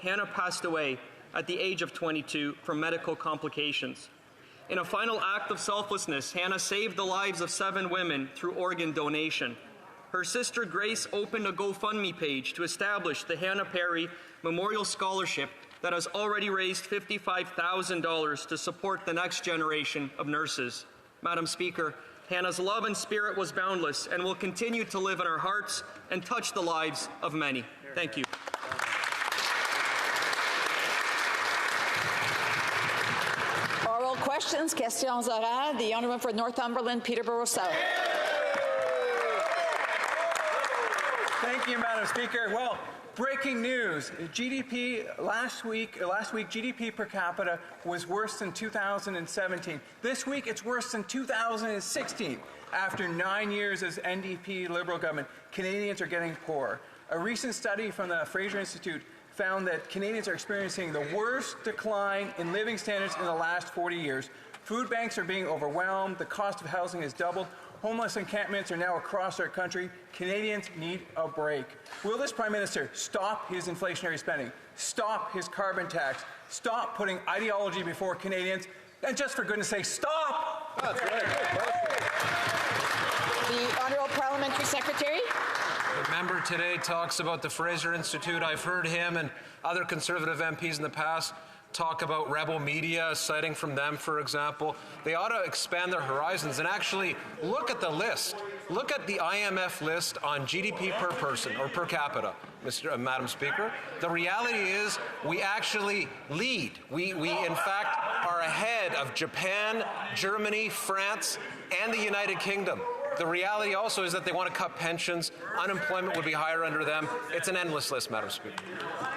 Hannah passed away at the age of 22 from medical complications. In a final act of selflessness, Hannah saved the lives of 7 women through organ donation. Her sister Grace opened a GoFundMe page to establish the Hannah Perry Memorial Scholarship that has already raised $55,000 to support the next generation of nurses. Madam Speaker, Hannah's love and spirit was boundless and will continue to live in our hearts and touch the lives of many. Thank you. Oral questions, questions orales. The honourable for Northumberland, Peterborough South. Thank you, Madam Speaker. Well, breaking news. Last week, GDP per capita was worse than 2017. This week, it's worse than 2016. After 9 years as NDP Liberal government, Canadians are getting poorer. A recent study from the Fraser Institute found that Canadians are experiencing the worst decline in living standards in the last 40 years. Food banks are being overwhelmed. The cost of housing has doubled. Homeless encampments are now across our country. Canadians need a break. Will this Prime Minister stop his inflationary spending, stop his carbon tax, stop putting ideology before Canadians, and just for goodness sake, stop? The Honourable Parliamentary Secretary. The member today talks about the Fraser Institute. I've heard him and other Conservative MPs in the past talk about rebel media, citing from them, for example. They ought to expand their horizons and actually look at the list. Look at the IMF list on GDP per person or per capita, Madam Speaker. The reality is we actually lead. We in fact are ahead of Japan, Germany, France, and the United Kingdom. The reality also is that they want to cut pensions. Unemployment would be higher under them. It's an endless list, Madam Speaker.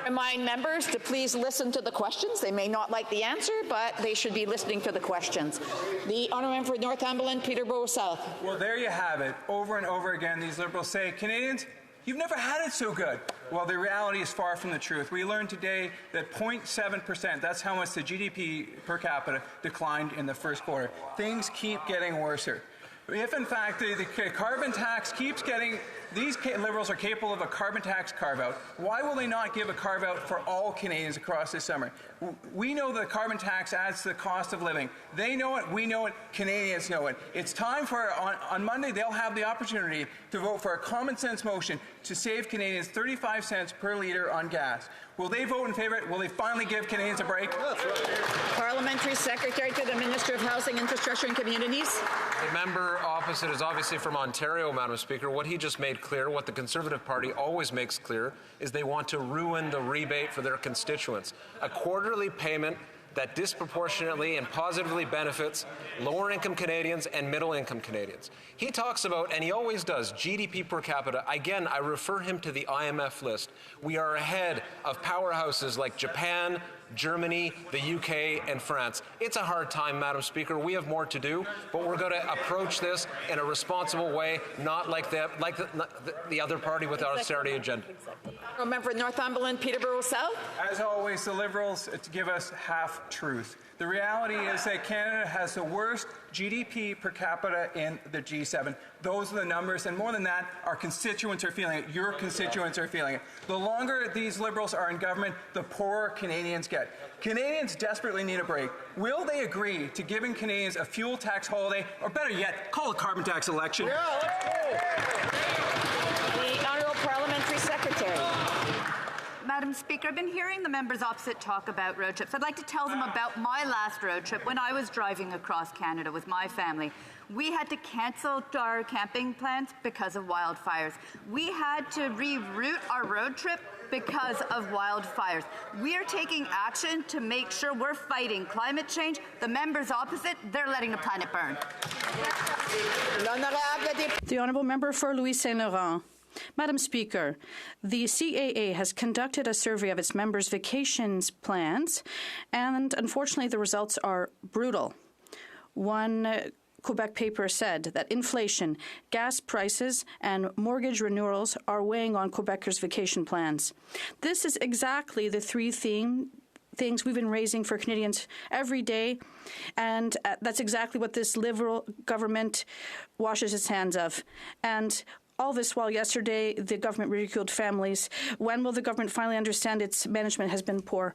Remind members to please listen to the questions. They may not like the answer, but they should be listening to the questions. The honourable for Northumberland, Peterborough South. Well, there you have it. Over and over again, these Liberals say, Canadians, you've never had it so good. Well, the reality is far from the truth. We learned today that 0.7%, that's how much the GDP per capita declined in the first quarter. Things keep getting worse. If, in fact, the carbon tax keeps getting, these Liberals are capable of a carbon tax carve-out, why will they not give a carve-out for all Canadians across this summer? We know the carbon tax adds to the cost of living. They know it, we know it, Canadians know it. It's time for, on Monday, they'll have the opportunity to vote for a common-sense motion to save Canadians 35 cents per litre on gas. Will they vote in favour? Will they finally give Canadians a break? Parliamentary Secretary to the Minister of Housing, Infrastructure and Communities. The member opposite is obviously from Ontario, Madam Speaker. What he just made clear, what the Conservative Party always makes clear, is they want to ruin the rebate for their constituents. A quarterly payment that disproportionately and positively benefits lower-income Canadians and middle-income Canadians. He talks about, and he always does, GDP per capita. Again, I refer him to the IMF list. We are ahead of powerhouses like Japan, Germany, the UK, and France. It's a hard time, Madam Speaker. We have more to do, but we're going to approach this in a responsible way, not like the other party with our austerity agenda. Member for Northumberland, Peterborough South. As always, the Liberals give us half-truth. The reality is that Canada has the worst GDP per capita in the G7. Those are the numbers, and more than that, our constituents are feeling it. Your constituents are feeling it. The longer these Liberals are in government, the poorer Canadians get. Canadians desperately need a break. Will they agree to giving Canadians a fuel tax holiday, or better yet, call a carbon tax election? Yeah, let's go. The Honourable Parliamentary Secretary. Madam Speaker, I've been hearing the members opposite talk about road trips. I'd like to tell them about my last road trip when I was driving across Canada with my family. We had to cancel our camping plans because of wildfires. We had to reroute our road trip because of wildfires. We are taking action to make sure we're fighting climate change. The members opposite, they're letting the planet burn. The Honourable Member for Louis Saint Laurent. Madam Speaker, the CAA has conducted a survey of its members' vacations plans, and unfortunately the results are brutal. One Quebec paper said that inflation, gas prices, and mortgage renewals are weighing on Quebecers' vacation plans. This is exactly the three things we've been raising for Canadians every day, and that's exactly what this Liberal government washes its hands of. And all this while yesterday the government ridiculed families. When will the government finally understand its management has been poor?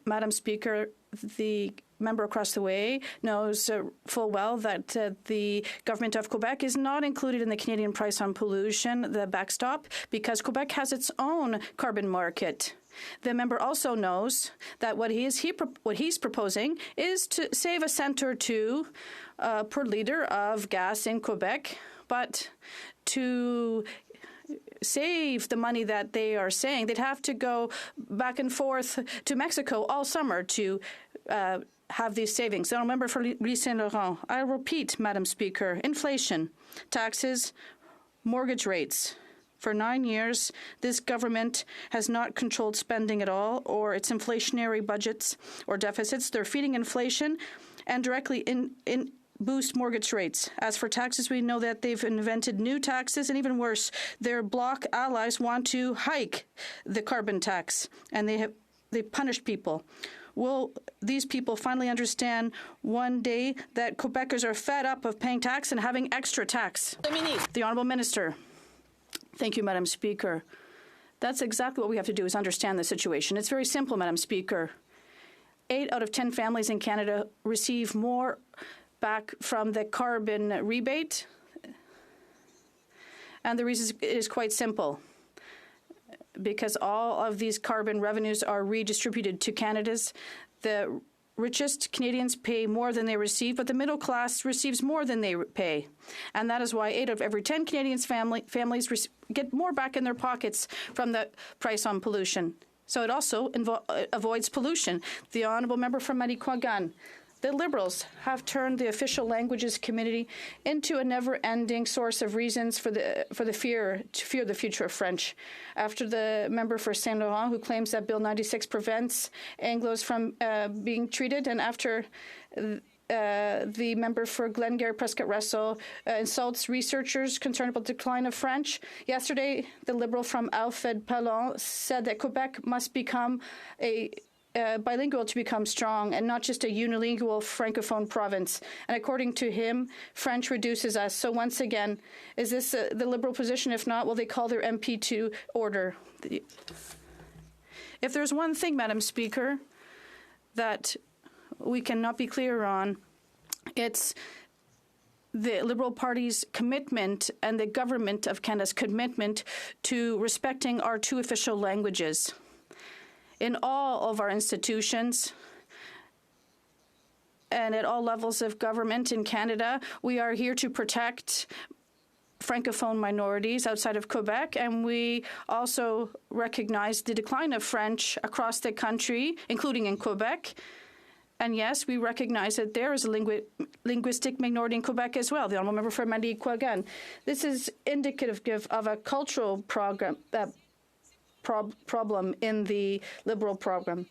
Madam Speaker, the member across the way knows full well that the government of Quebec is not included in the Canadian price on pollution, the backstop, because Quebec has its own carbon market. The member also knows that what he's proposing is to save a cent or two per liter of gas in Quebec, but to save the money that they are saying, they'd have to go back and forth to Mexico all summer to have these savings. So, member for Louis Saint Laurent, I repeat, Madam Speaker, inflation, taxes, mortgage rates. For 9 years, this government has not controlled spending at all, or its inflationary budgets or deficits. They're feeding inflation and directly boost mortgage rates. As for taxes, we know that they've invented new taxes, and even worse, their bloc allies want to hike the carbon tax, and they've punished people. Will these people finally understand one day that Quebecers are fed up of paying tax and having extra tax? The Honourable Minister. Thank you, Madam Speaker. That's exactly what we have to do, is understand the situation. It's very simple, Madam Speaker. 8 out of 10 families in Canada receive more back from the carbon rebate. And the reason is quite simple. Because all of these carbon revenues are redistributed to Canada's. The richest Canadians pay more than they receive, but the middle class receives more than they pay. And that is why 8 out of every 10 Canadians families get more back in their pockets from the price on pollution. So it also avoids pollution. The Honourable Member from Manicouagan. The Liberals have turned the Official Languages Committee into a never-ending source of reasons for the fear the future of French. After the member for Saint Laurent, who claims that Bill 96 prevents Anglos from being treated, and after the member for Glengarry Prescott Russell insults researchers concerned about the decline of French. Yesterday, the Liberal from Alfred Pallon said that Quebec must become bilingual to become strong, and not just a unilingual francophone province. And according to him, French reduces us. So once again, is this the Liberal position? If not, will they call their MP to order? If there's one thing, Madam Speaker, that we cannot be clear on, it's the Liberal Party's commitment and the Government of Canada's commitment to respecting our 2 official languages. In all of our institutions and at all levels of government in Canada, we are here to protect Francophone minorities outside of Quebec, and we also recognize the decline of French across the country, including in Quebec. And yes, we recognize that there is a linguistic minority in Quebec as well. The Honourable Member for Manicouagan. This is indicative of a cultural problem in the Liberal program.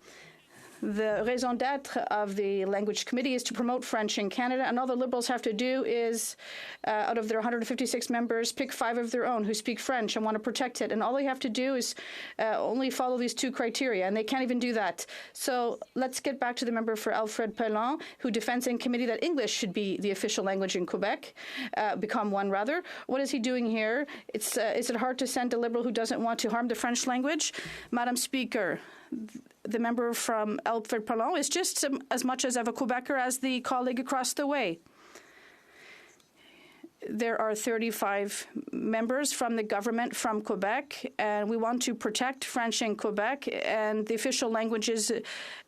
The raison d'etre of the Language Committee is to promote French in Canada, and all the Liberals have to do is, out of their 156 members, pick 5 of their own who speak French and want to protect it. And all they have to do is only follow these 2 criteria, and they can't even do that. So let's get back to the member for Alfred Pallon, who defends in committee that English should be the official language in Quebec, become one rather. What is he doing here? Is it hard to send a Liberal who doesn't want to harm the French language? Madam Speaker, the member from Alfred Pallon is just as much of a Quebecer as the colleague across the way. There are 35 members from the government from Quebec, and we want to protect French in Quebec, and the official languages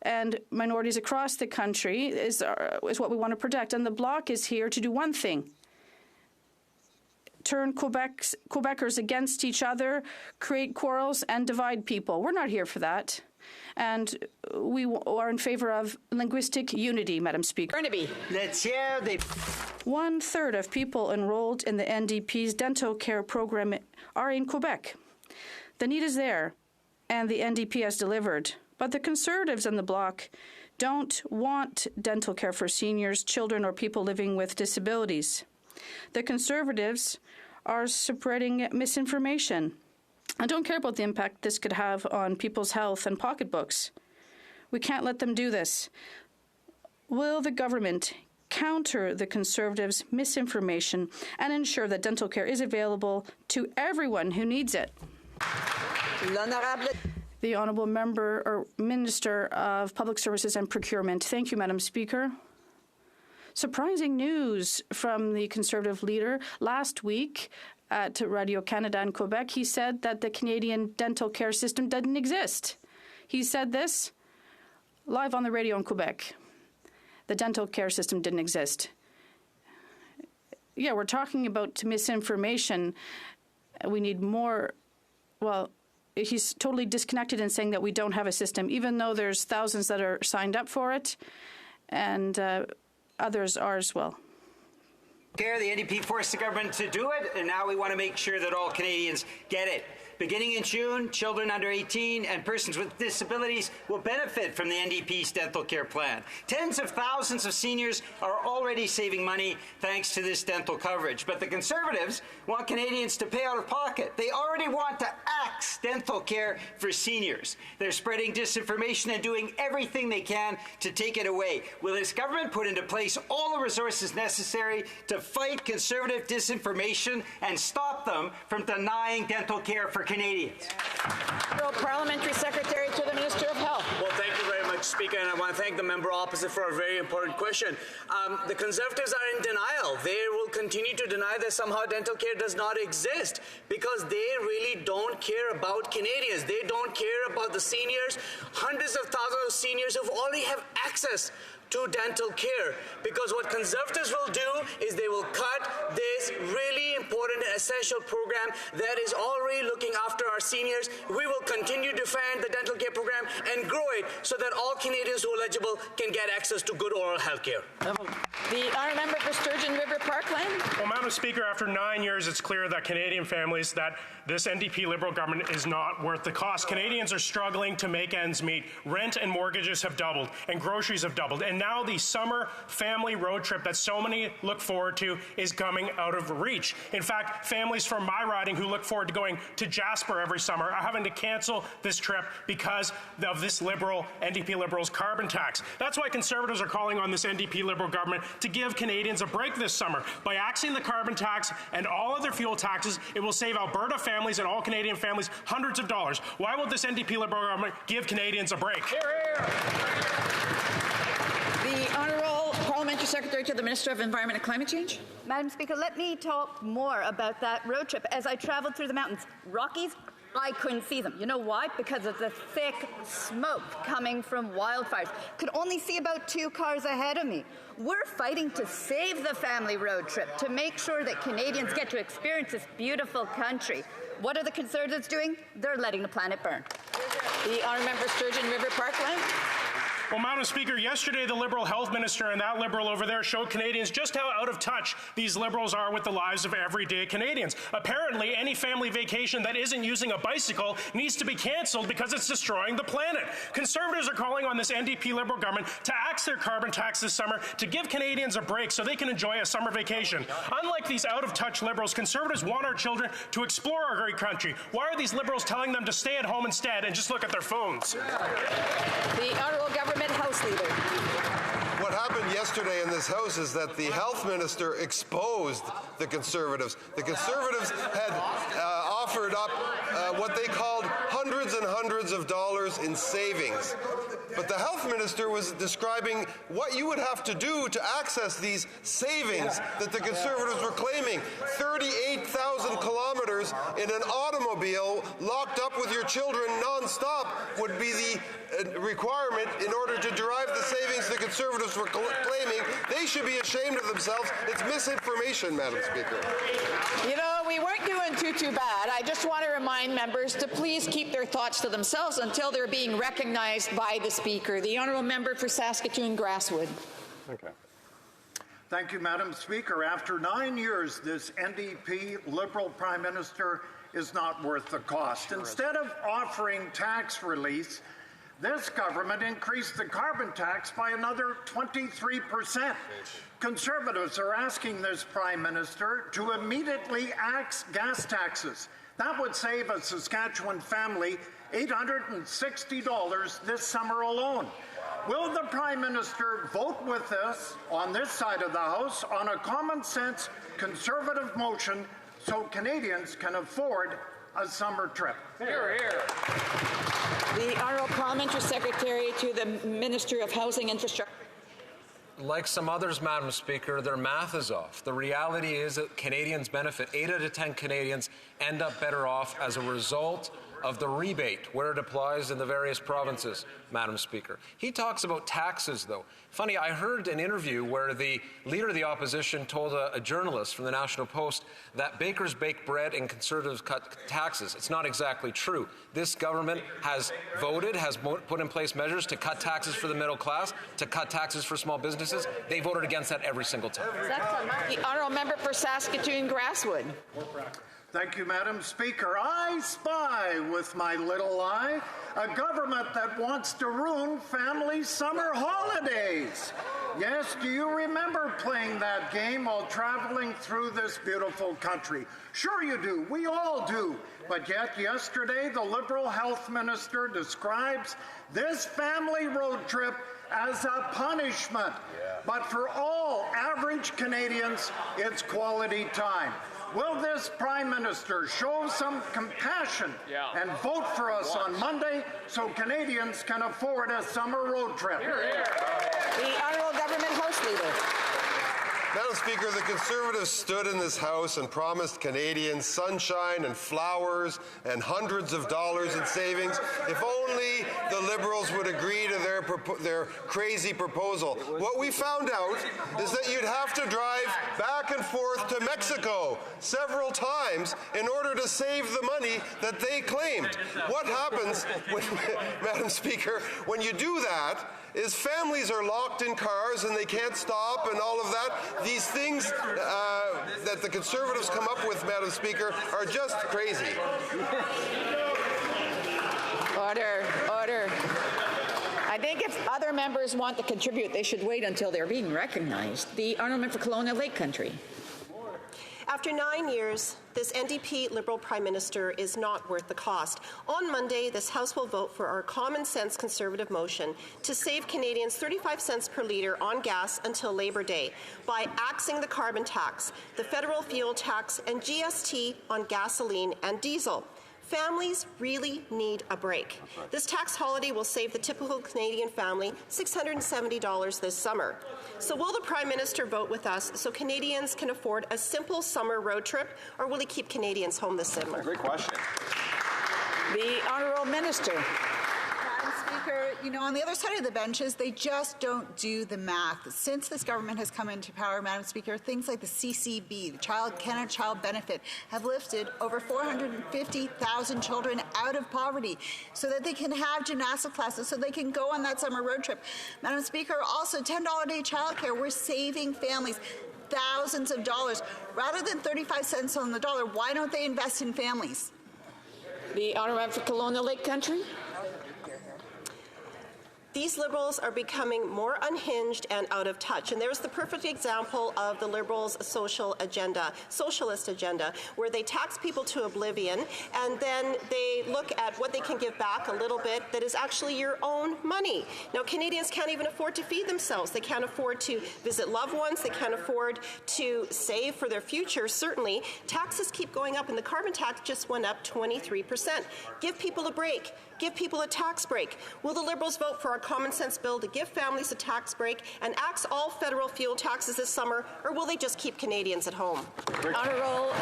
and minorities across the country is what we want to protect. And the Bloc is here to do one thing: turn Quebecers against each other, create quarrels, and divide people. We're not here for that. And we are in favor of linguistic unity, Madam Speaker. Burnaby. 1/3 of people enrolled in the NDP's dental care program are in Quebec. The need is there, and the NDP has delivered. But the Conservatives in the Bloc don't want dental care for seniors, children, or people living with disabilities. The Conservatives are spreading misinformation and don't care about the impact this could have on people's health and pocketbooks. We can't let them do this. Will the government counter the Conservatives' misinformation and ensure that dental care is available to everyone who needs it. The Honourable Member or Minister of Public Services and Procurement. Thank you, Madam Speaker. Surprising news from the Conservative leader. Last week at Radio Canada in Quebec, he said that the Canadian dental care system doesn't exist. He said this live on the radio in Quebec. The dental care system didn't exist. Yeah, we're talking about misinformation. We need more. Well, he's totally disconnected in saying that we don't have a system, even though there's thousands that are signed up for it, and others are as well. The NDP forced the government to do it, and now we want to make sure that all Canadians get it. Beginning in June, children under 18 and persons with disabilities will benefit from the NDP's dental care plan. Tens of thousands of seniors are already saving money thanks to this dental coverage. But the Conservatives want Canadians to pay out of pocket. They already want to axe dental care for seniors. They're spreading disinformation and doing everything they can to take it away. Will this government put into place all the resources necessary to fight Conservative disinformation and stop them from denying dental care for Canadians? Parliamentary Secretary to the Minister of Health. Well, thank you very much, Speaker, and I want to thank the member opposite for a very important question. The Conservatives are in denial. They will continue to deny that somehow dental care does not exist because they really don't care about Canadians. They don't care about the seniors, hundreds of thousands of seniors who already have access to dental care, because what Conservatives will do is they will cut this really important and essential program that is already looking after our seniors. We will continue to defend the dental care program and grow it so that all Canadians who are eligible can get access to good oral health care. The honourable member for Sturgeon River Parkland. Well, Madam Speaker, after 9 years, it's clear that Canadian families, that this NDP Liberal government is not worth the cost. Canadians are struggling to make ends meet. Rent and mortgages have doubled, and groceries have doubled. And now the summer family road trip that so many look forward to is coming out of reach. In fact, families from my riding who look forward to going to Jasper every summer are having to cancel this trip because of this NDP Liberals carbon tax. That's why Conservatives are calling on this NDP Liberal government to give Canadians a break this summer. By axing the carbon tax and all other fuel taxes, it will save Alberta families and all Canadian families hundreds of dollars. Why won't this NDP Liberal government give Canadians a break? Hear, hear. The Honourable Parliamentary Secretary to the Minister of Environment and Climate Change. Madam Speaker, let me talk more about that road trip. As I traveled through the mountains, Rockies, I couldn't see them. You know why? Because of the thick smoke coming from wildfires. Could only see about 2 cars ahead of me. We're fighting to save the family road trip, to make sure that Canadians get to experience this beautiful country. What are the Conservatives doing? They're letting the planet burn. The honourable member Sturgeon River Parkland. Well, Madam Speaker, yesterday the Liberal Health Minister and that Liberal over there showed Canadians just how out of touch these Liberals are with the lives of everyday Canadians. Apparently, any family vacation that isn't using a bicycle needs to be cancelled because it's destroying the planet. Conservatives are calling on this NDP Liberal government to axe their carbon tax this summer to give Canadians a break so they can enjoy a summer vacation. Unlike these out-of-touch Liberals, Conservatives want our children to explore our great country. Why are these Liberals telling them to stay at home instead and just look at their phones? The Honourable Government House Leader. What happened yesterday in this House is that the Health Minister exposed the Conservatives. The Conservatives had offered up what they called hundreds and hundreds of dollars in savings. But the Health Minister was describing what you would have to do to access these savings that the Conservatives were claiming. 38,000 kilometers in an automobile locked up with your children non-stop would be the requirement in order to derive the savings the Conservatives were claiming. They should be ashamed of themselves. It's misinformation, Madam Speaker. You know, we weren't doing too bad. I just want to remind members to please keep their thoughts to themselves until they're being recognized by the Speaker. The Honourable Member for Saskatoon-Grasswood. Okay. Thank you, Madam Speaker. After 9 years, this NDP Liberal Prime Minister is not worth the cost. Instead of offering tax release, this government increased the carbon tax by another 23%. Conservatives are asking this Prime Minister to immediately axe gas taxes. That would save a Saskatchewan family $860 this summer alone. Will the Prime Minister vote with us on this side of the House on a common sense Conservative motion so Canadians can afford a summer trip? Hear, hear. The Honourable Parliamentary Secretary to the Minister of Housing Infrastructure. Like some others, Madam Speaker, their math is off. The reality is that Canadians benefit. 8 out of 10 Canadians end up better off as a result of the rebate, where it applies in the various provinces, Madam Speaker. He talks about taxes, though. Funny, I heard an interview where the Leader of the Opposition told a journalist from the National Post that bakers bake bread and Conservatives cut taxes. It's not exactly true. This government has voted, has put in place measures to cut taxes for the middle class, to cut taxes for small businesses. They voted against that every single time. The Honourable Member for Saskatoon-Grasswood. Thank you, Madam Speaker. I spy with my little eye a government that wants to ruin family summer holidays. Yes, do you remember playing that game while traveling through this beautiful country? Sure you do. We all do. But yet yesterday, the Liberal Health Minister describes this family road trip as a punishment. But for all average Canadians, it's quality time. Will this Prime Minister show some compassion and vote for us on Monday so Canadians can afford a summer road trip? The Honourable Government House Leader. Madam Speaker, the Conservatives stood in this House and promised Canadians sunshine and flowers and hundreds of dollars in savings. If only the Liberals would agree to their crazy proposal. What we found out is that you'd have to drive back and forth to Mexico several times in order to save the money that they claimed. What happens, when, Madam Speaker, when you do that is families are locked in cars and they can't stop and all of that. These things that the Conservatives come up with, Madam Speaker, are just crazy. Order, order. I think if other members want to contribute, they should wait until they're being recognized. The Honourable Member for Kelowna Lake Country. After 9 years, this NDP Liberal Prime Minister is not worth the cost. On Monday, this House will vote for our common-sense Conservative motion to save Canadians 35 cents per litre on gas until Labour Day by axing the carbon tax, the federal fuel tax, and GST on gasoline and diesel. Families really need a break. This tax holiday will save the typical Canadian family $670 this summer. So will the Prime Minister vote with us so Canadians can afford a simple summer road trip, or will he keep Canadians home this summer? Great question. The Honourable Minister. Madam Speaker, you know, on the other side of the benches, they just don't do the math. Since this government has come into power, Madam Speaker, things like the CCB, the Canada Child Benefit, have lifted over 450,000 children out of poverty so that they can have gymnastic classes, so they can go on that summer road trip. Madam Speaker, also $10 a day childcare. We're saving families thousands of dollars. Rather than 35 cents on the dollar, why don't they invest in families? The Honourable Member for Kelowna Lake Country. These Liberals are becoming more unhinged and out of touch. And there's the perfect example of the Liberals' socialist agenda, where they tax people to oblivion, and then they look at what they can give back a little bit that is actually your own money. Now, Canadians can't even afford to feed themselves. They can't afford to visit loved ones. They can't afford to save for their future, certainly. Taxes keep going up, and the carbon tax just went up 23%. Give people a break. Give people a tax break. Will the Liberals vote for our common sense bill to give families a tax break and axe all federal fuel taxes this summer, or will they just keep Canadians at home? Honourable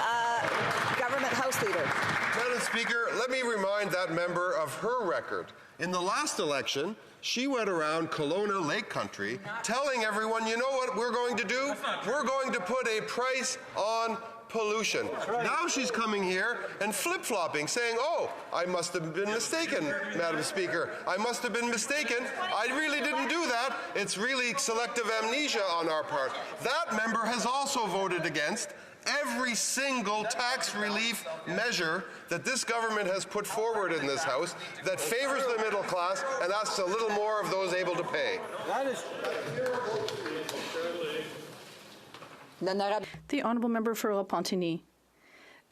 Government House Leader. Madam Speaker, let me remind that member of her record. In the last election, she went around Kelowna Lake Country telling everyone, you know what we're going to do? We're going to put a price on pollution. Now she's coming here and flip-flopping, saying, oh, I must have been mistaken, Madam Speaker. I must have been mistaken. I really didn't do that. It's really selective amnesia on our part. That member has also voted against every single tax relief measure that this government has put forward in this House that favors the middle class and asks a little more of those able to pay. That is... The Honourable Member for Repentigny.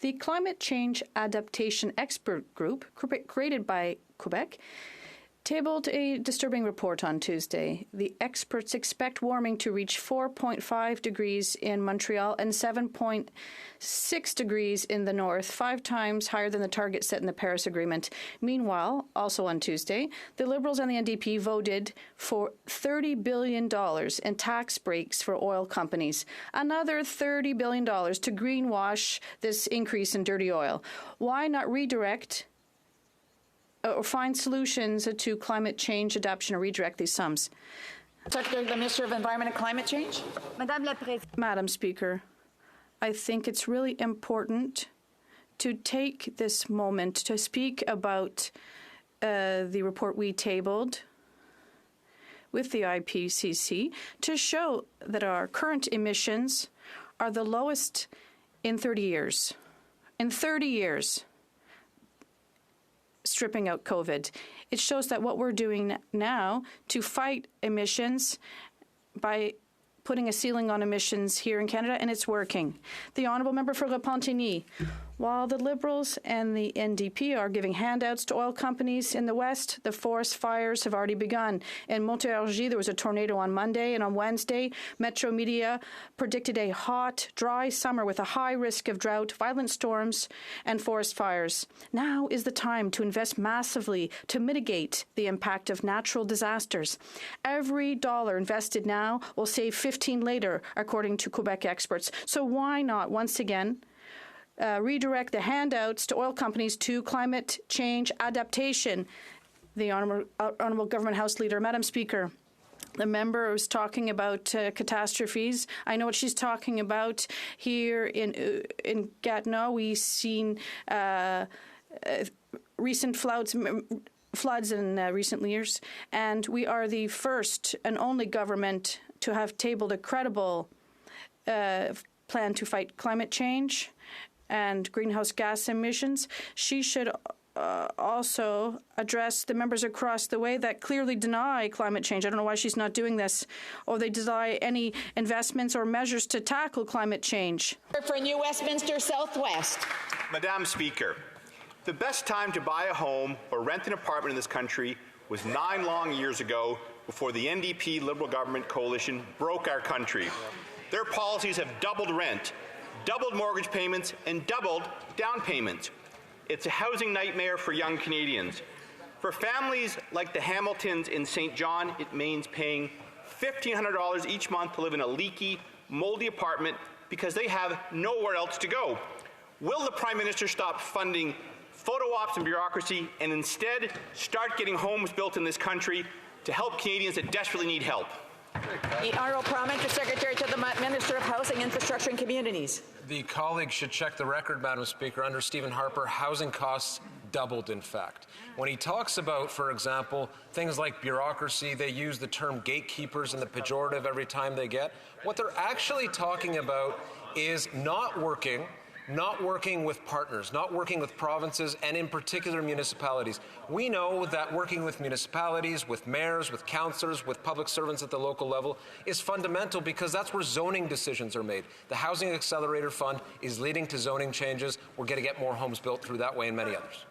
The Climate Change Adaptation Expert Group, created by Quebec, tabled a disturbing report on Tuesday. The experts expect warming to reach 4.5 degrees in Montreal and 7.6 degrees in the north, 5 times higher than the target set in the Paris Agreement. Meanwhile, also on Tuesday, the Liberals and the NDP voted for $30 billion in tax breaks for oil companies, another $30 billion to greenwash this increase in dirty oil. Why not redirect or find solutions to climate change adaptation or redirect these sums? Secretary to the Minister of Environment and Climate Change. Madam Speaker, I think it's really important to take this moment to speak about the report we tabled with the IPCC to show that our current emissions are the lowest in 30 years. In 30 years. Stripping out COVID. It shows that what we're doing now to fight emissions by putting a ceiling on emissions here in Canada, and it's working. The Honourable Member for Repentigny. While the Liberals and the NDP are giving handouts to oil companies in the West, the forest fires have already begun. In Montérégie, there was a tornado on Monday, and on Wednesday, Metro Media predicted a hot, dry summer with a high risk of drought, violent storms, and forest fires. Now is the time to invest massively to mitigate the impact of natural disasters. Every dollar invested now will save 15 later, according to Quebec experts. So why not, once again, redirect the handouts to oil companies to climate change adaptation? The Honourable Government House Leader. Madam Speaker, the member was talking about catastrophes. I know what she's talking about. Here in Gatineau, we've seen recent floods in recent years, and we are the first and only government to have tabled a credible plan to fight climate change and greenhouse gas emissions. She should also address the members across the way that clearly deny climate change. I don't know why she's not doing this, or they deny any investments or measures to tackle climate change. For New Westminster Southwest. Madam Speaker, the best time to buy a home or rent an apartment in this country was 9 long years ago, before the NDP Liberal government coalition broke our country. Their policies have doubled rent, doubled mortgage payments, and doubled down payments. It's a housing nightmare for young Canadians. For families like the Hamiltons in St. John, it means paying $1,500 each month to live in a leaky, moldy apartment because they have nowhere else to go. Will the Prime Minister stop funding photo ops and bureaucracy and instead start getting homes built in this country to help Canadians that desperately need help? The Honourable Parliamentary Secretary to the Minister of Housing, Infrastructure and Communities. The colleague should check the record, Madam Speaker. Under Stephen Harper, housing costs doubled, in fact. When he talks about, for example, things like bureaucracy, they use the term gatekeepers in the pejorative every time they get. What they're actually talking about is not working with partners, not working with provinces, and in particular municipalities. We know that working with municipalities, with mayors, with councillors, with public servants at the local level is fundamental because that's where zoning decisions are made. The Housing Accelerator Fund is leading to zoning changes. We're going to get more homes built through that way and many others.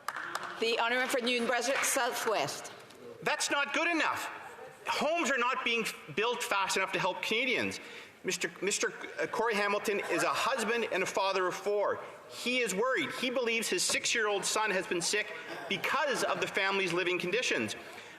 The Honourable for New Brunswick Southwest. That's not good enough. Homes are not being built fast enough to help Canadians. Mr. Corey Hamilton is a husband and a father of 4. He is worried. He believes his 6-year-old son has been sick because of the family's living conditions.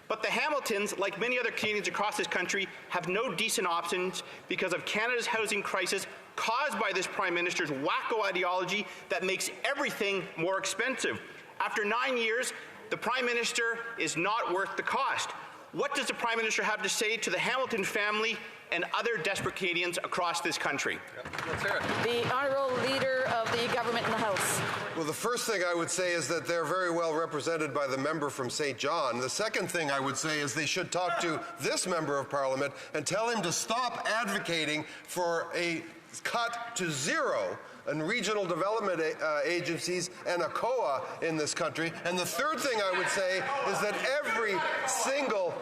But the Hamiltons, like many other Canadians across this country, have no decent options because of Canada's housing crisis caused by this Prime Minister's wacko ideology that makes everything more expensive. After 9 years, the Prime Minister is not worth the cost. What does the Prime Minister have to say to the Hamilton family and other desperate Canadians across this country? Let's hear it. The Honourable Leader of the Government in the House. Well, the first thing I would say is that they're very well represented by the member from St. John. The second thing I would say is they should talk to this member of Parliament and tell him to stop advocating for a cut to zero and regional development agencies and a COA in this country. And the third thing I would say is that every single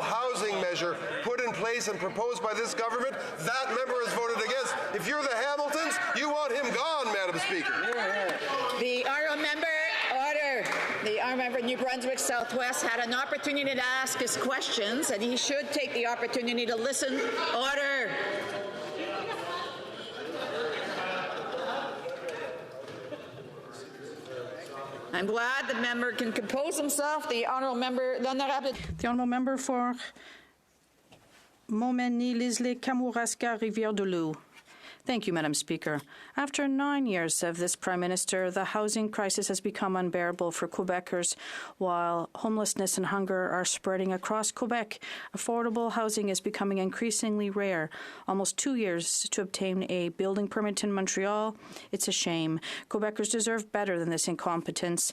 housing measure put in place and proposed by this government, that member has voted against. If you're the Hamiltons, you want him gone, Madam Speaker. The honourable member, order. The honourable member of New Brunswick Southwest had an opportunity to ask his questions, and he should take the opportunity to listen. Order. I'm glad the member can compose himself. The honourable member, The honourable member for Montmagny, Lisle, Kamouraska, Rivière-du-Loup. Thank you, Madam Speaker. After 9 years of this Prime Minister, the housing crisis has become unbearable for Quebecers, while homelessness and hunger are spreading across Quebec. Affordable housing is becoming increasingly rare. Almost 2 years to obtain a building permit in Montreal. It's a shame. Quebecers deserve better than this incompetence.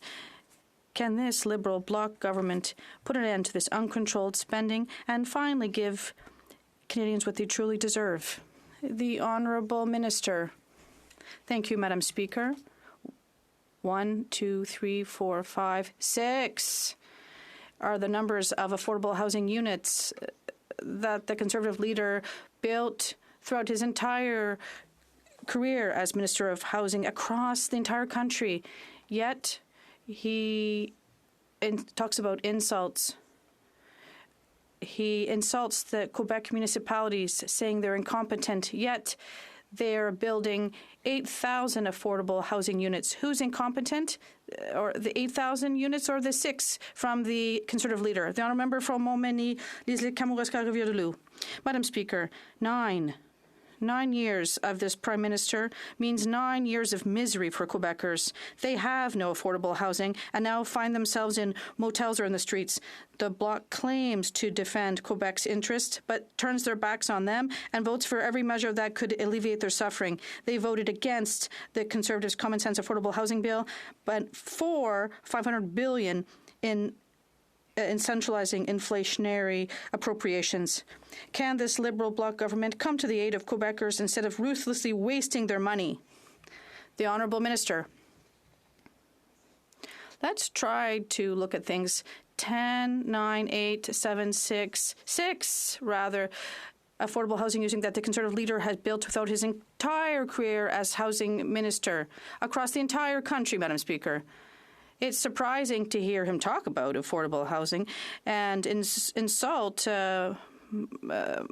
Can this Liberal Bloc government put an end to this uncontrolled spending and finally give Canadians what they truly deserve? The Honourable Minister. Thank you, Madam Speaker. 1, 2, 3, 4, 5, 6 are the numbers of affordable housing units that the Conservative leader built throughout his entire career as Minister of Housing across the entire country. Yet he talks about insults. He insults the Quebec municipalities, saying they're incompetent, yet they're building 8,000 affordable housing units. Who's incompetent? Or the 8,000 units or the 6 from the Conservative leader? The honourable member from Montmagny, Lisle, Kamouraska, Rivière-du-Loup. Madam Speaker, 9 years of this Prime Minister means 9 years of misery for Quebecers. They have no affordable housing and now find themselves in motels or in the streets. The Bloc claims to defend Quebec's interests, but turns their backs on them and votes for every measure that could alleviate their suffering. They voted against the Conservatives' common sense affordable housing bill, but for $500 billion in centralizing inflationary appropriations. Can this Liberal Bloc government come to the aid of Quebecers instead of ruthlessly wasting their money? The Honourable Minister. Let's try to look at things 10, 9, 8, 7, 6, 6 rather. Affordable housing using that the Conservative leader has built throughout his entire career as housing minister across the entire country, Madam Speaker. It's surprising to hear him talk about affordable housing and insult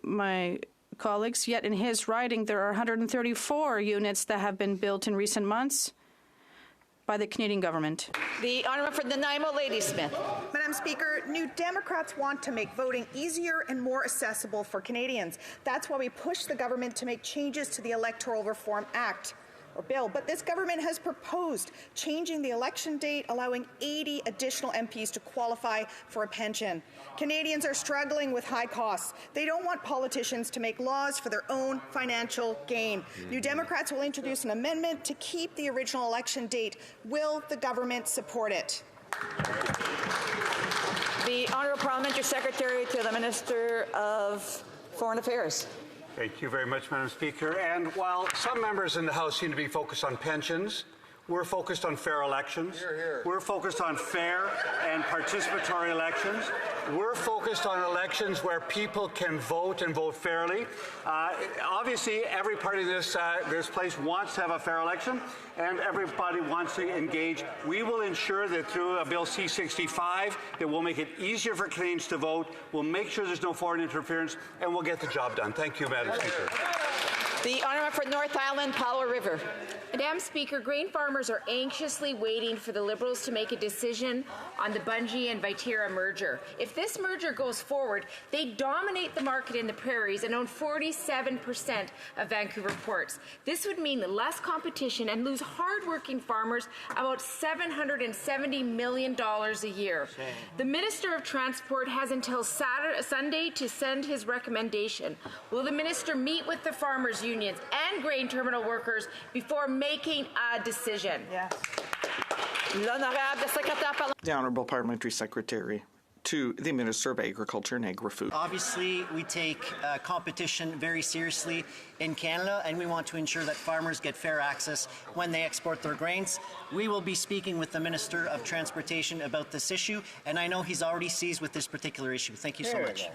my colleagues, yet in his writing there are 134 units that have been built in recent months by the Canadian government. The honourable for Nanaimo, Ladysmith. Madam Speaker, New Democrats want to make voting easier and more accessible for Canadians. That's why we push the government to make changes to the Electoral Reform Act. Bill, but this government has proposed changing the election date, allowing 80 additional MPs to qualify for a pension. Canadians are struggling with high costs. They don't want politicians to make laws for their own financial gain. New Democrats will introduce an amendment to keep the original election date. Will the government support it? The Honourable Parliamentary Secretary to the Minister of Foreign Affairs. Thank you very much, Madam Speaker. And while some members in the House seem to be focused on pensions, we're focused on fair elections. Hear, hear. We're focused on fair and participatory elections. We're focused on elections where people can vote and vote fairly. Obviously, every party in this place wants to have a fair election, and everybody wants to engage. We will ensure that through a Bill C-65 that we'll make it easier for Canadians to vote. We'll make sure there's no foreign interference, and we'll get the job done. Thank you, Madam Speaker. The honourable for North Island, Powell River. Madam Speaker, grain farmers are anxiously waiting for the Liberals to make a decision on the Bunge and Viterra merger. If this merger goes forward, they dominate the market in the prairies and own 47% of Vancouver ports. This would mean less competition and lose hardworking farmers about $770 million a year. Shame. The Minister of Transport has until Sunday to send his recommendation. Will the Minister meet with the farmers' unions and grain terminal workers before making a decision? Yes. The Honourable Parliamentary Secretary to the Minister of Agriculture and Agri-Food. Obviously, we take competition very seriously in Canada, and we want to ensure that farmers get fair access when they export their grains. We will be speaking with the Minister of Transportation about this issue, and I know he's already seized with this particular issue. Thank you so much.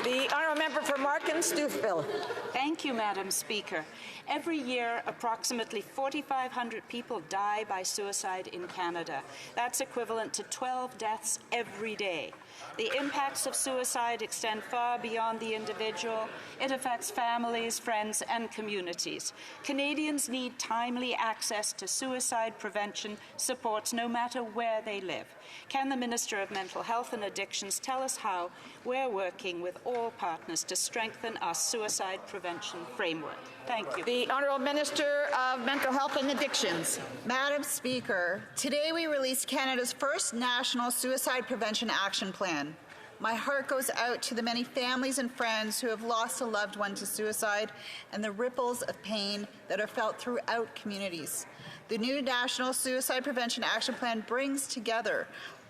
The honourable member for Markham Stouffville. Thank you, Madam Speaker. Every year, approximately 4,500 people die by suicide in Canada. That's equivalent to 12 deaths every day. The impacts of suicide extend far beyond the individual. It affects families, friends, and communities. Canadians need timely access to suicide prevention supports no matter where they live. Can the Minister of Mental Health and Addictions tell us how we're working with all partners to strengthen our suicide prevention framework? Thank you. The Honourable Minister of Mental Health and Addictions. Madam Speaker, today we released Canada's first National Suicide Prevention Action Plan. My heart goes out to the many families and friends who have lost a loved one to suicide and the ripples of pain that are felt throughout communities. The new National Suicide Prevention Action Plan brings together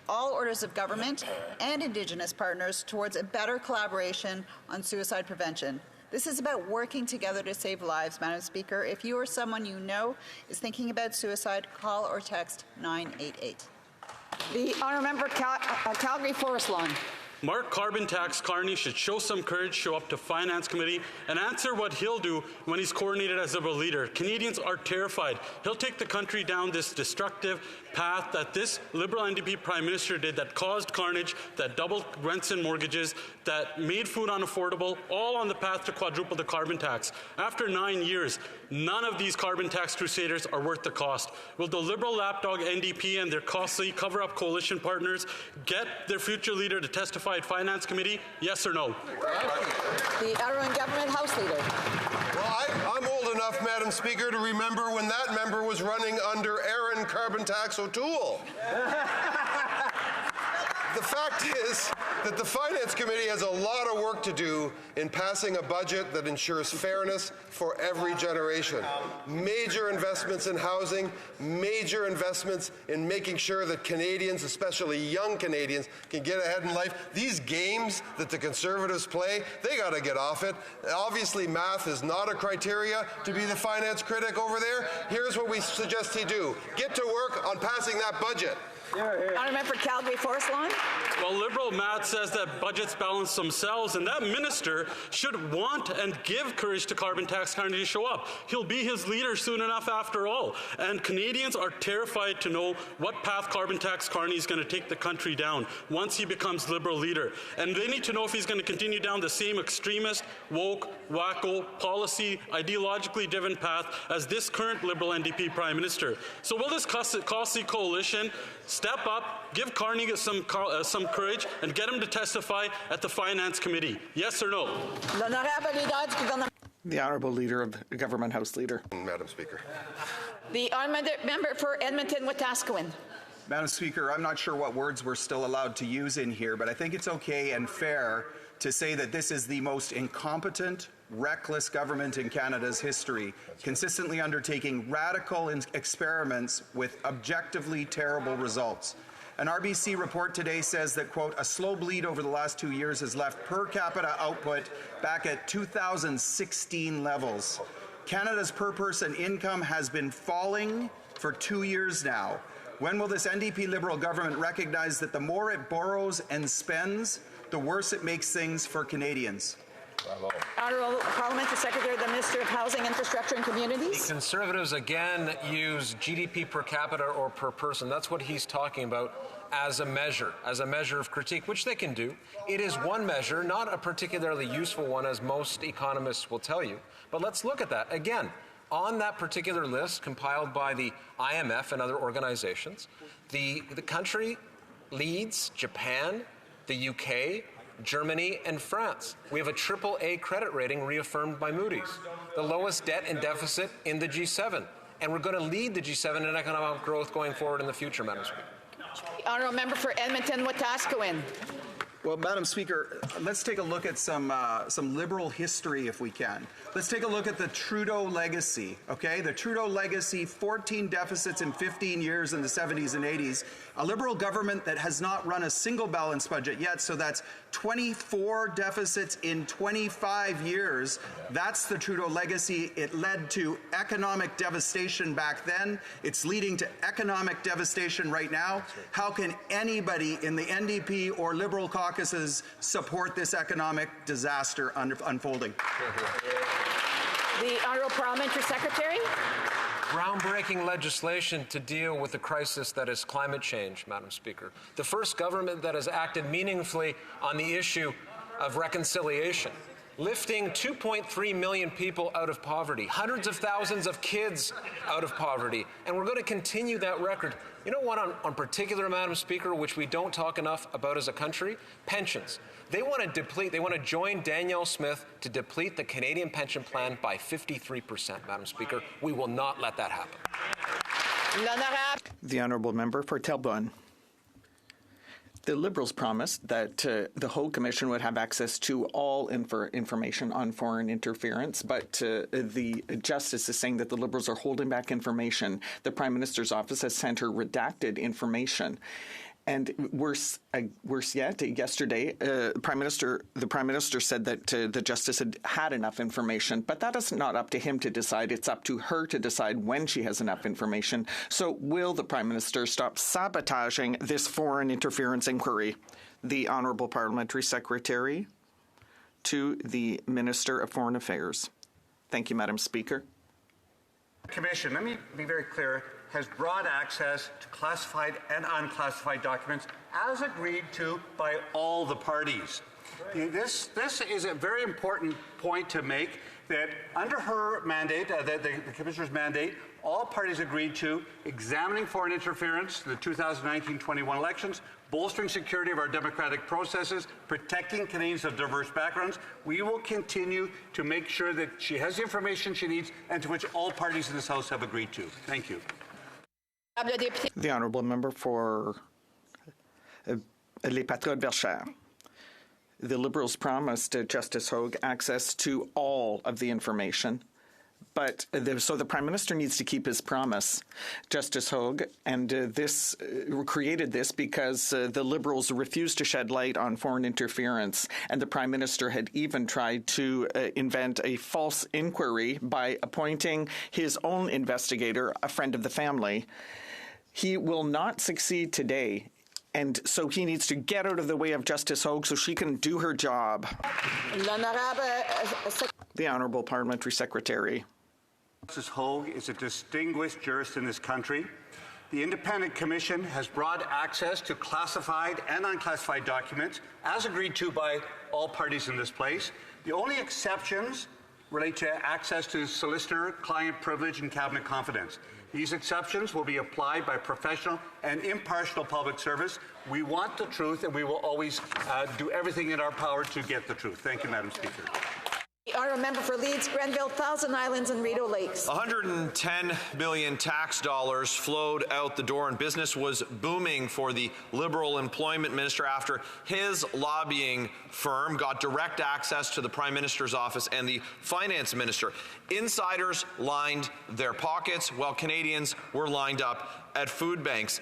all orders of government and Indigenous partners towards a better collaboration on suicide prevention. This is about working together to save lives, Madam Speaker. If you or someone you know is thinking about suicide, call or text 988. The honourable member Calgary Forest Lawn. Mark Carbon Tax Carney should show some courage, show up to Finance Committee, and answer what he'll do when he's coordinated as a leader. Canadians are terrified. He'll take the country down this destructive path that this Liberal NDP Prime Minister did, that caused carnage, that doubled rents and mortgages, that made food unaffordable, all on the path to quadruple the carbon tax. After 9 years, none of these carbon tax crusaders are worth the cost. Will the Liberal lapdog NDP and their costly cover-up coalition partners get their future leader to testify at Finance Committee? Yes or no? The Honourable Government House Leader. Well, I'm old enough, Madam Speaker, to remember when that member was running under Aaron Carbon Tax O'Toole. The fact is that the Finance Committee has a lot of work to do in passing a budget that ensures fairness for every generation. Major investments in housing, major investments in making sure that Canadians, especially young Canadians, can get ahead in life. These games that the Conservatives play, they got to get off it. Obviously, math is not a criteria to be the finance critic over there. Here's what we suggest he do. Get to work on passing that budget. Honourable member for Calgary Forest Lawn. Well, Liberal math says that budgets balance themselves, and that minister should want and give courage to Carbon Tax Carney to show up. He'll be his leader soon enough after all. And Canadians are terrified to know what path Carbon Tax Carney is going to take the country down once he becomes Liberal leader. And they need to know if he's going to continue down the same extremist, woke, wacko, policy, ideologically driven path as this current Liberal NDP Prime Minister. So will this costly coalition step up, give Carney some courage, and get him to testify at the Finance Committee? Yes or no? The Honourable Leader of the Government House Leader. Madam Speaker. The honourable member for Edmonton-Wetaskiwin. Madam Speaker, I'm not sure what words we're still allowed to use in here, but I think it's okay and fair to say that this is the most incompetent, reckless government in Canada's history, consistently undertaking radical experiments with objectively terrible results. An RBC report today says that, quote, a slow bleed over the last 2 years has left per capita output back at 2016 levels. Canada's per-person income has been falling for 2 years now. When will this NDP Liberal government recognize that the more it borrows and spends, the worse it makes things for Canadians? Bravo. Honourable Parliamentary Secretary, the Minister of Housing, Infrastructure and Communities. The Conservatives again use GDP per capita or per person. That's what he's talking about as a measure of critique, which they can do. It is one measure, not a particularly useful one, as most economists will tell you. But let's look at that. Again, on that particular list compiled by the IMF and other organizations, the country leads Japan, the UK, Germany, and France. We have a AAA credit rating reaffirmed by Moody's, the lowest debt and deficit in the G7, and we're going to lead the G7 in economic growth going forward in the future, Madam Speaker. Honourable member for Edmonton-Wetaskiwin. Well, Madam Speaker, let's take a look at some Liberal history if we can. Let's take a look at the Trudeau legacy, okay? The Trudeau legacy, 14 deficits in 15 years in the 70s and 80s. A Liberal government that has not run a single balanced budget yet, so that's 24 deficits in 25 years. That's the Trudeau legacy. It led to economic devastation back then. It's leading to economic devastation right now. How can anybody in the NDP or Liberal caucuses support this economic disaster unfolding? The Honourable Parliamentary Secretary. Groundbreaking legislation to deal with the crisis that is climate change, Madam Speaker. The first government that has acted meaningfully on the issue of reconciliation, lifting 2.3 million people out of poverty, hundreds of thousands of kids out of poverty, and we're going to continue that record. You know what, on particular, Madam Speaker, which we don't talk enough about as a country? Pensions. They want to join Danielle Smith to deplete the Canadian pension plan by 53%, Madam Speaker. We will not let that happen. The Honourable Member for Terrebonne. The Liberals promised that the HoC Commission would have access to all information on foreign interference, but the Justice is saying that the Liberals are holding back information. The Prime Minister's office has sent her redacted information. And worse yet, yesterday, the Prime Minister said that the Justice had enough information, but that is not up to him to decide. It's up to her to decide when she has enough information. So will the Prime Minister stop sabotaging this foreign interference inquiry? The Honourable Parliamentary Secretary to the Minister of Foreign Affairs. Thank you, Madam Speaker. Commission, let me be very clear, has broad access to classified and unclassified documents as agreed to by all the parties. This is a very important point to make, that under her mandate, the Commissioner's mandate, all parties agreed to examining foreign interference in the 2019-21 elections, bolstering security of our democratic processes, protecting Canadians of diverse backgrounds. We will continue to make sure that she has the information she needs and to which all parties in this House have agreed to. Thank you. The Honourable Member for Les Patriotes Verchères. The Liberals promised Justice HoC access to all of the information, but so the Prime Minister needs to keep his promise. Justice HoC, and this created this because the Liberals refused to shed light on foreign interference, and the Prime Minister had even tried to invent a false inquiry by appointing his own investigator, a friend of the family. He will not succeed today, and so he needs to get out of the way of Justice HoC so she can do her job. The Honourable Parliamentary Secretary. Justice HoC is a distinguished jurist in this country. The Independent Commission has broad access to classified and unclassified documents, as agreed to by all parties in this place. The only exceptions relate to access to solicitor, client privilege, and cabinet confidence. These exceptions will be applied by professional and impartial public service. We want the truth, and we will always do everything in our power to get the truth. Thank you, Madam Speaker. The Honourable Member for Leeds, Grenville, Thousand Islands and Rideau Lakes. 110 billion tax dollars flowed out the door, and business was booming for the Liberal Employment Minister after his lobbying firm got direct access to the Prime Minister's office and the Finance Minister. Insiders lined their pockets while Canadians were lined up at food banks.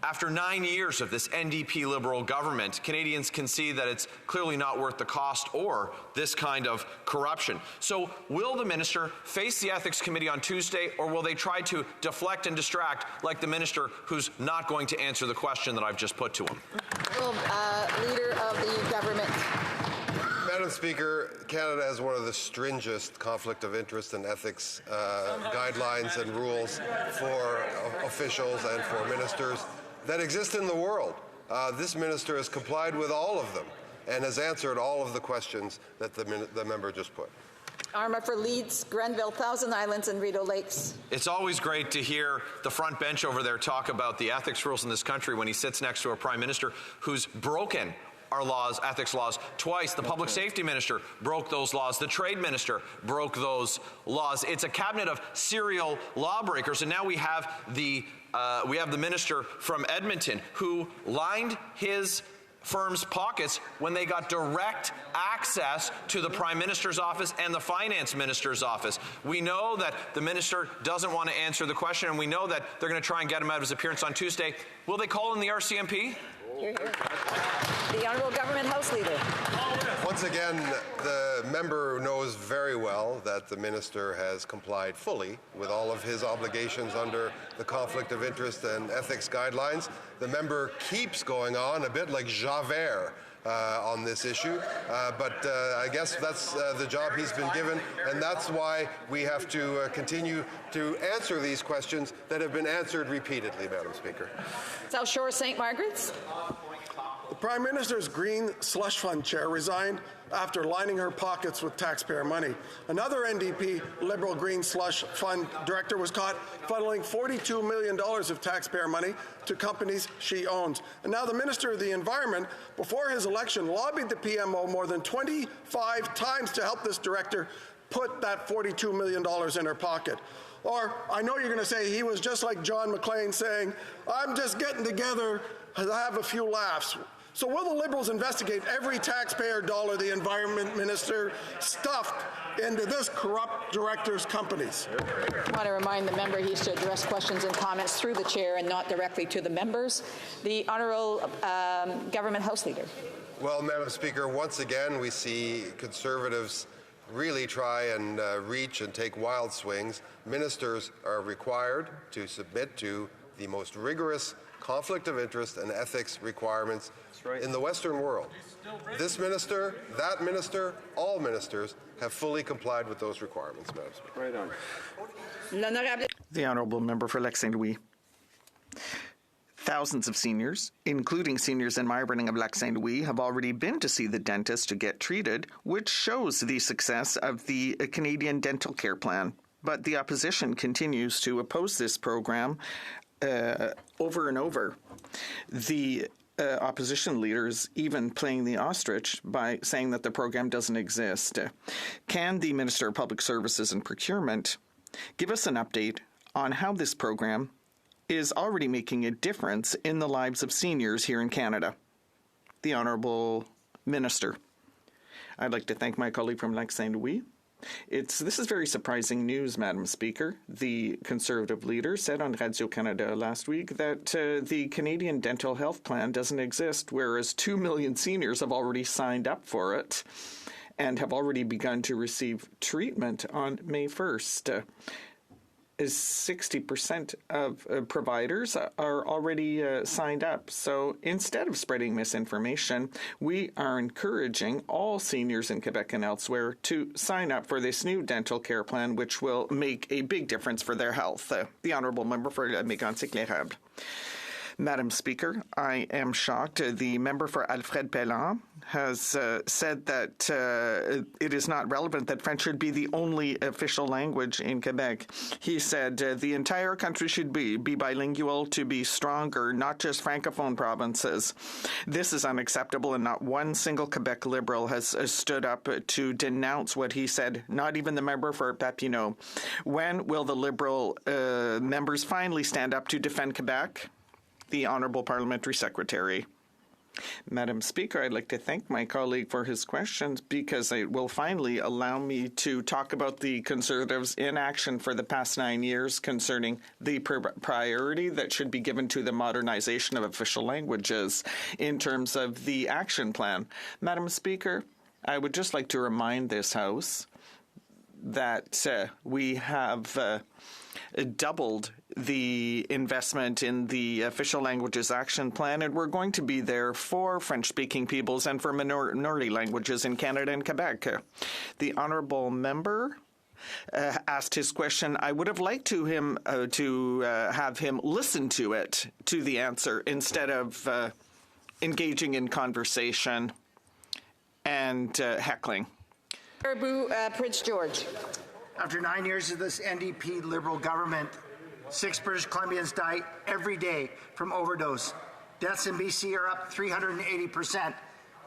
After 9 years of this NDP Liberal government, Canadians can see that it's clearly not worth the cost or this kind of corruption. So will the minister face the Ethics Committee on Tuesday, or will they try to deflect and distract like the minister who's not going to answer the question that I've just put to him? Leader of the government. Madam Speaker, Canada has one of the stringent conflict of interest and ethics guidelines and rules for officials and for ministers that exist in the world. This minister has complied with all of them and has answered all of the questions that the member just put. Armour for Leeds, Grenville, Thousand Islands and Rideau Lakes. It's always great to hear the front bench over there talk about the ethics rules in this country when he sits next to a Prime Minister who's broken our laws, ethics laws, twice. The public safety minister broke those laws. The trade minister broke those laws. It's a cabinet of serial lawbreakers, and now we have the minister from Edmonton who lined his firms' pockets when they got direct access to the Prime Minister's office and the Finance Minister's office. We know that the Minister doesn't want to answer the question, and we know that they're going to try and get him out of his appearance on Tuesday. Will they call in the RCMP? Hear, hear. The Honourable Government House Leader. Once again, the member knows very well that the Minister has complied fully with all of his obligations under the Conflict of Interest and Ethics Guidelines. The member keeps going on a bit like Javert on this issue, but I guess that's the job he's been given, and that's why we have to continue to answer these questions that have been answered repeatedly, Madam Speaker. South Shore St. Margaret's. The Prime Minister's Green Slush Fund chair resigned after lining her pockets with taxpayer money. Another NDP Liberal Green Slush Fund director was caught funneling $42 million of taxpayer money to companies she owns. And now the Minister of the Environment, before his election, lobbied the PMO more than 25 times to help this director put that $42 million in her pocket. Or, I know you're going to say he was just like John McClain saying, I'm just getting together to have a few laughs. So will the Liberals investigate every taxpayer dollar the Environment Minister stuffed into this corrupt director's companies? I want to remind the member he's to address questions and comments through the chair and not directly to the members. The Honourable Government House Leader. Well, Madam Speaker, once again we see Conservatives really try and reach and take wild swings. Ministers are required to submit to the most rigorous conflict of interest and ethics requirements in the Western world. This minister, that minister, all ministers have fully complied with those requirements, Madam Speaker. Right on. The Honourable Member for Lac Saint Louis. Thousands of seniors, including seniors in my riding of Lac Saint Louis, have already been to see the dentist to get treated, which shows the success of the Canadian Dental Care Plan. But the opposition continues to oppose this program over and over. The opposition leaders even playing the ostrich by saying that the program doesn't exist. Can the Minister of Public Services and Procurement give us an update on how this program is already making a difference in the lives of seniors here in Canada? The Honourable Minister. I'd like to thank my colleague from Lac Saint Louis. This is very surprising news, Madam Speaker. The Conservative leader said on Radio-Canada last week that the Canadian Dental Health Plan doesn't exist, whereas 2 million seniors have already signed up for it and have already begun to receive treatment on May 1st. 60% of providers are already signed up. So instead of spreading misinformation, we are encouraging all seniors in Quebec and elsewhere to sign up for this new dental care plan, which will make a big difference for their health. The Honourable Member for Mégantic-l'Érable. Madam Speaker, I am shocked. The member for Alfred Pellan has said that it is not relevant that French should be the only official language in Quebec. He said the entire country should be bilingual to be stronger, not just Francophone provinces. This is unacceptable, and not one single Quebec Liberal has stood up to denounce what he said, not even the member for Papineau. When will the Liberal members finally stand up to defend Quebec? The Honourable Parliamentary Secretary. Madam Speaker, I'd like to thank my colleague for his questions because it will finally allow me to talk about the Conservatives' inaction for the past 9 years concerning the priority that should be given to the modernization of official languages in terms of the action plan. Madam Speaker, I would just like to remind this House that we have doubled the investment in the Official Languages Action Plan, and we're going to be there for French-speaking peoples and for minority languages in Canada and Quebec. The Honourable Member asked his question. I would have liked to have him listen to it, to the answer, instead of engaging in conversation and heckling. Prince George. After 9 years of this NDP Liberal government, 6 British Columbians die every day from overdose. Deaths in BC are up 380%.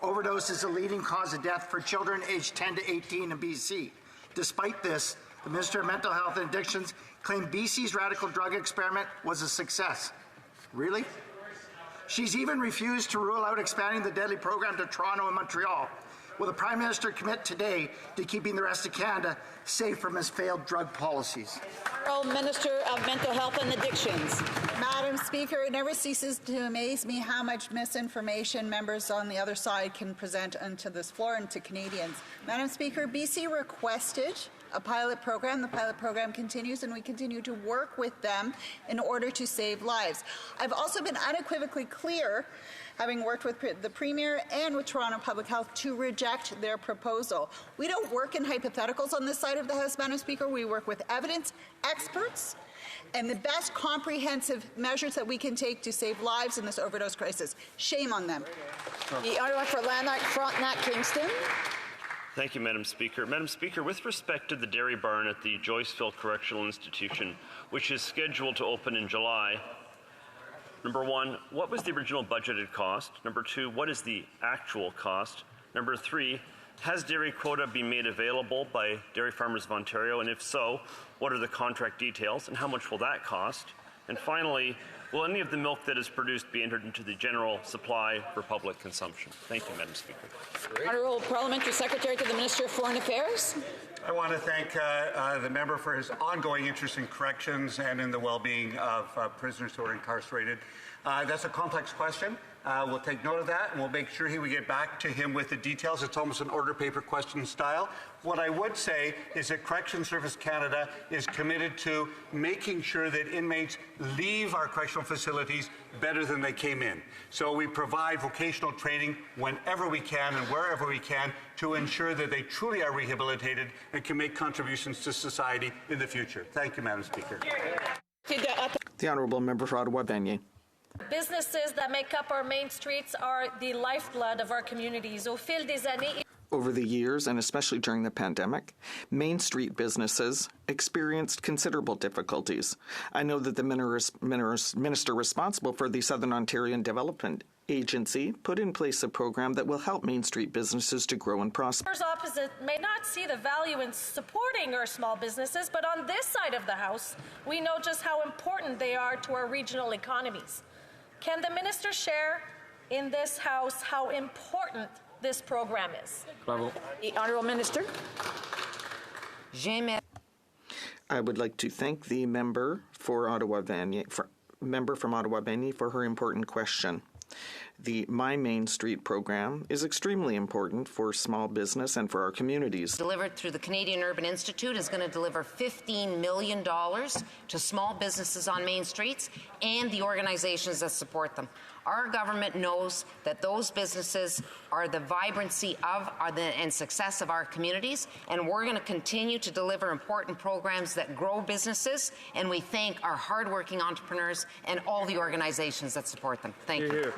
Overdose is the leading cause of death for children aged 10 to 18 in BC. Despite this, the Minister of Mental Health and Addictions claimed BC's radical drug experiment was a success. Really? She's even refused to rule out expanding the deadly program to Toronto and Montreal. Will the Prime Minister commit today to keeping the rest of Canada safe from his failed drug policies? Minister of Mental Health and Addictions. Madam Speaker, it never ceases to amaze me how much misinformation members on the other side can present onto this floor and to Canadians. Madam Speaker, BC requested a pilot program. The pilot program continues, and we continue to work with them in order to save lives. I've also been unequivocally clear, having worked with the Premier and with Toronto Public Health, to reject their proposal. We don't work in hypotheticals on this side of the House, Madam Speaker. We work with evidence, experts, and the best comprehensive measures that we can take to save lives in this overdose crisis. Shame on them. The honour for Lanark, Frontenac, Kingston. Thank you, Madam Speaker. Madam Speaker, with respect to the dairy barn at the Joyceville Correctional Institution, which is scheduled to open in July, number one, what was the original budgeted cost? Number two, what is the actual cost? Number three, has dairy quota been made available by Dairy Farmers of Ontario? And if so, what are the contract details and how much will that cost? And finally, will any of the milk that is produced be entered into the general supply for public consumption? Thank you, Madam Speaker. Honourable Parliamentary Secretary to the Minister of Foreign Affairs. I want to thank the member for his ongoing interest in corrections and in the well-being of prisoners who are incarcerated. That's a complex question. We'll take note of that, and we'll make sure we get back to him with the details. It's almost an order paper question style. What I would say is that Corrections Service Canada is committed to making sure that inmates leave our correctional facilities better than they came in. So we provide vocational training whenever we can and wherever we can to ensure that they truly are rehabilitated and can make contributions to society in the future. Thank you, Madam Speaker. The Honourable Member for Ottawa-Vanier. Businesses that make up our main streets are the lifeblood of our communities. Au fil des années, Over the years, and especially during the pandemic, Main Street businesses experienced considerable difficulties. I know that the minister responsible for the Southern Ontarian Development Agency put in place a program that will help Main Street businesses to grow and prosper. opposite may not see the value in supporting our small businesses, but on this side of the House, we know just how important they are to our regional economies. Can the minister share in this House how important this program is? The Honourable Minister. I would like to thank the member for Ottawa-Vanier, member from Ottawa-Vanier, for her important question. The My Main Street program is extremely important for small business and for our communities. Delivered through the Canadian Urban Institute is going to deliver $15 million to small businesses on main streets and the organizations that support them. Our government knows that those businesses are the vibrancy of and success of our communities, and we're going to continue to deliver important programs that grow businesses, and we thank our hardworking entrepreneurs and all the organizations that support them. Thank you.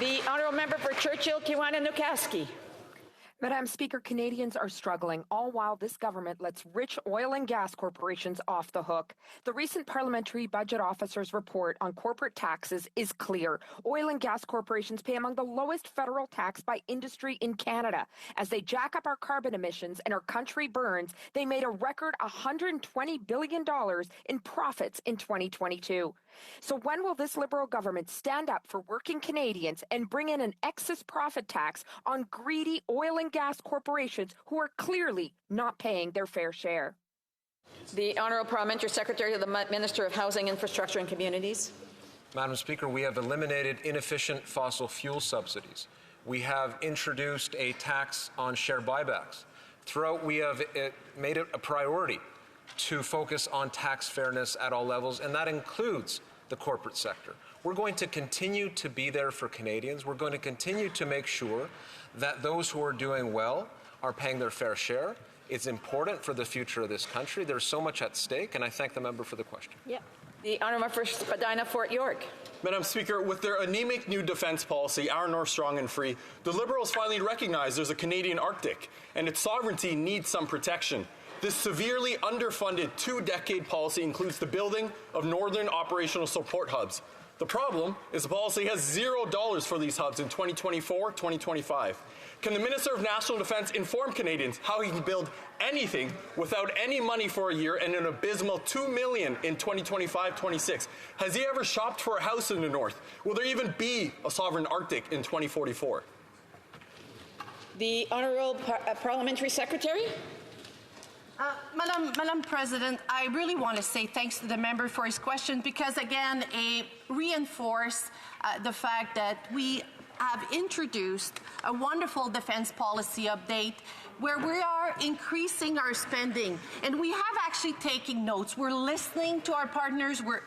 The Honourable Member for Churchill, Kiwana-Newcastle. Madam Speaker, Canadians are struggling, all while this government lets rich oil and gas corporations off the hook. The recent Parliamentary Budget Officer's report on corporate taxes is clear. Oil and gas corporations pay among the lowest federal tax by industry in Canada. As they jack up our carbon emissions and our country burns, they made a record $120 billion in profits in 2022. So when will this Liberal government stand up for working Canadians and bring in an excess profit tax on greedy oil and gas corporations who are clearly not paying their fair share? The Honourable Parliamentary Secretary to the Minister of Housing, Infrastructure and Communities. Madam Speaker, we have eliminated inefficient fossil fuel subsidies. We have introduced a tax on share buybacks. Throughout, we have made it a priority to focus on tax fairness at all levels, and that includes the corporate sector. We're going to continue to be there for Canadians. We're going to continue to make sure that those who are doing well are paying their fair share. It's important for the future of this country. There's so much at stake, and I thank the member for the question. The Honourable Member for Spadina, Fort York. Madam Speaker, with their anemic new defence policy, Our North Strong and Free, the Liberals finally recognize there's a Canadian Arctic, and its sovereignty needs some protection. This severely underfunded two-decade policy includes the building of northern operational support hubs. The problem is the policy has $0 for these hubs in 2024-2025. Can the Minister of National Defence inform Canadians how he can build anything without any money for a year and an abysmal $2 million in 2025-26? Has he ever shopped for a house in the North? Will there even be a sovereign Arctic in 2044? The Honourable Parliamentary Secretary. Madam President, I really want to say thanks to the member for his question because, again, it reinforced the fact that we have introduced a wonderful defense policy update where we are increasing our spending. And we have actually taken notes. We're listening to our partners. We're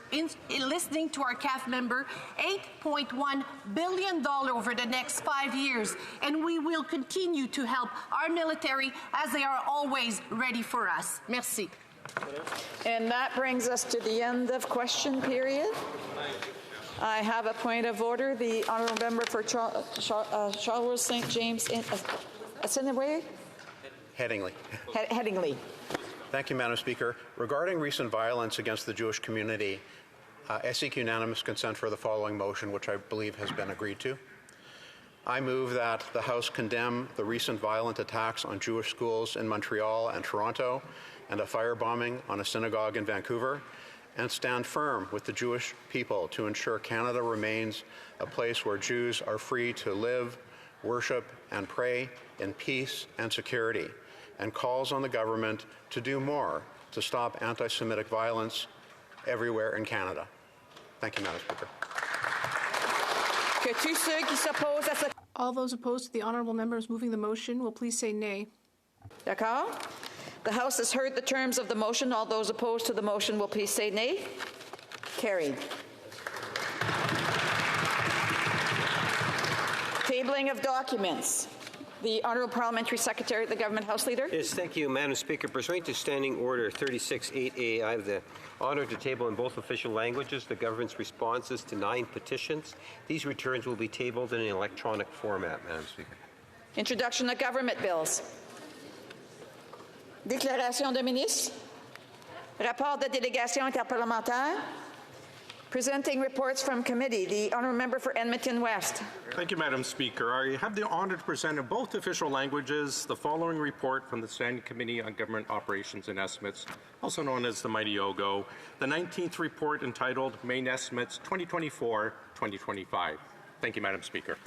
listening to our CAF member. $8.1 billion over the next 5 years. And we will continue to help our military as they are always ready for us. Merci. And that brings us to the end of question period. I have a point of order. The Honourable Member for Charles St. James Assiniboia. Headingley. Headingley. Thank you, Madam Speaker. Regarding recent violence against the Jewish community, I seek unanimous consent for the following motion, which I believe has been agreed to. I move that the House condemn the recent violent attacks on Jewish schools in Montreal and Toronto and a firebombing on a synagogue in Vancouver, and stand firm with the Jewish people to ensure Canada remains a place where Jews are free to live, worship, and pray in peace and security, and calls on the government to do more to stop anti-Semitic violence everywhere in Canada. Thank you, Madam Speaker. All those opposed to the honourable members moving the motion will please say nay. D'accord. The House has heard the terms of the motion. All those opposed to the motion will please say nay. Carried. Tabling of documents. The Honourable Parliamentary Secretary, the Government House Leader. Yes, thank you, Madam Speaker. Pursuant to Standing Order 36.8a, I have the honour to table in both official languages the government's responses to 9 petitions. These returns will be tabled in an electronic format, Madam Speaker. Introduction of government bills. Déclaration de ministre. Rapport de délégation interparlementaire. Presenting reports from committee. The Honourable Member for Edmonton West. Thank you, Madam Speaker. I have the honour to present in both official languages the following report from the Standing Committee on Government Operations and Estimates, also known as the Mighty OGO, the 19th report entitled Main Estimates 2024-2025. Thank you, Madam Speaker.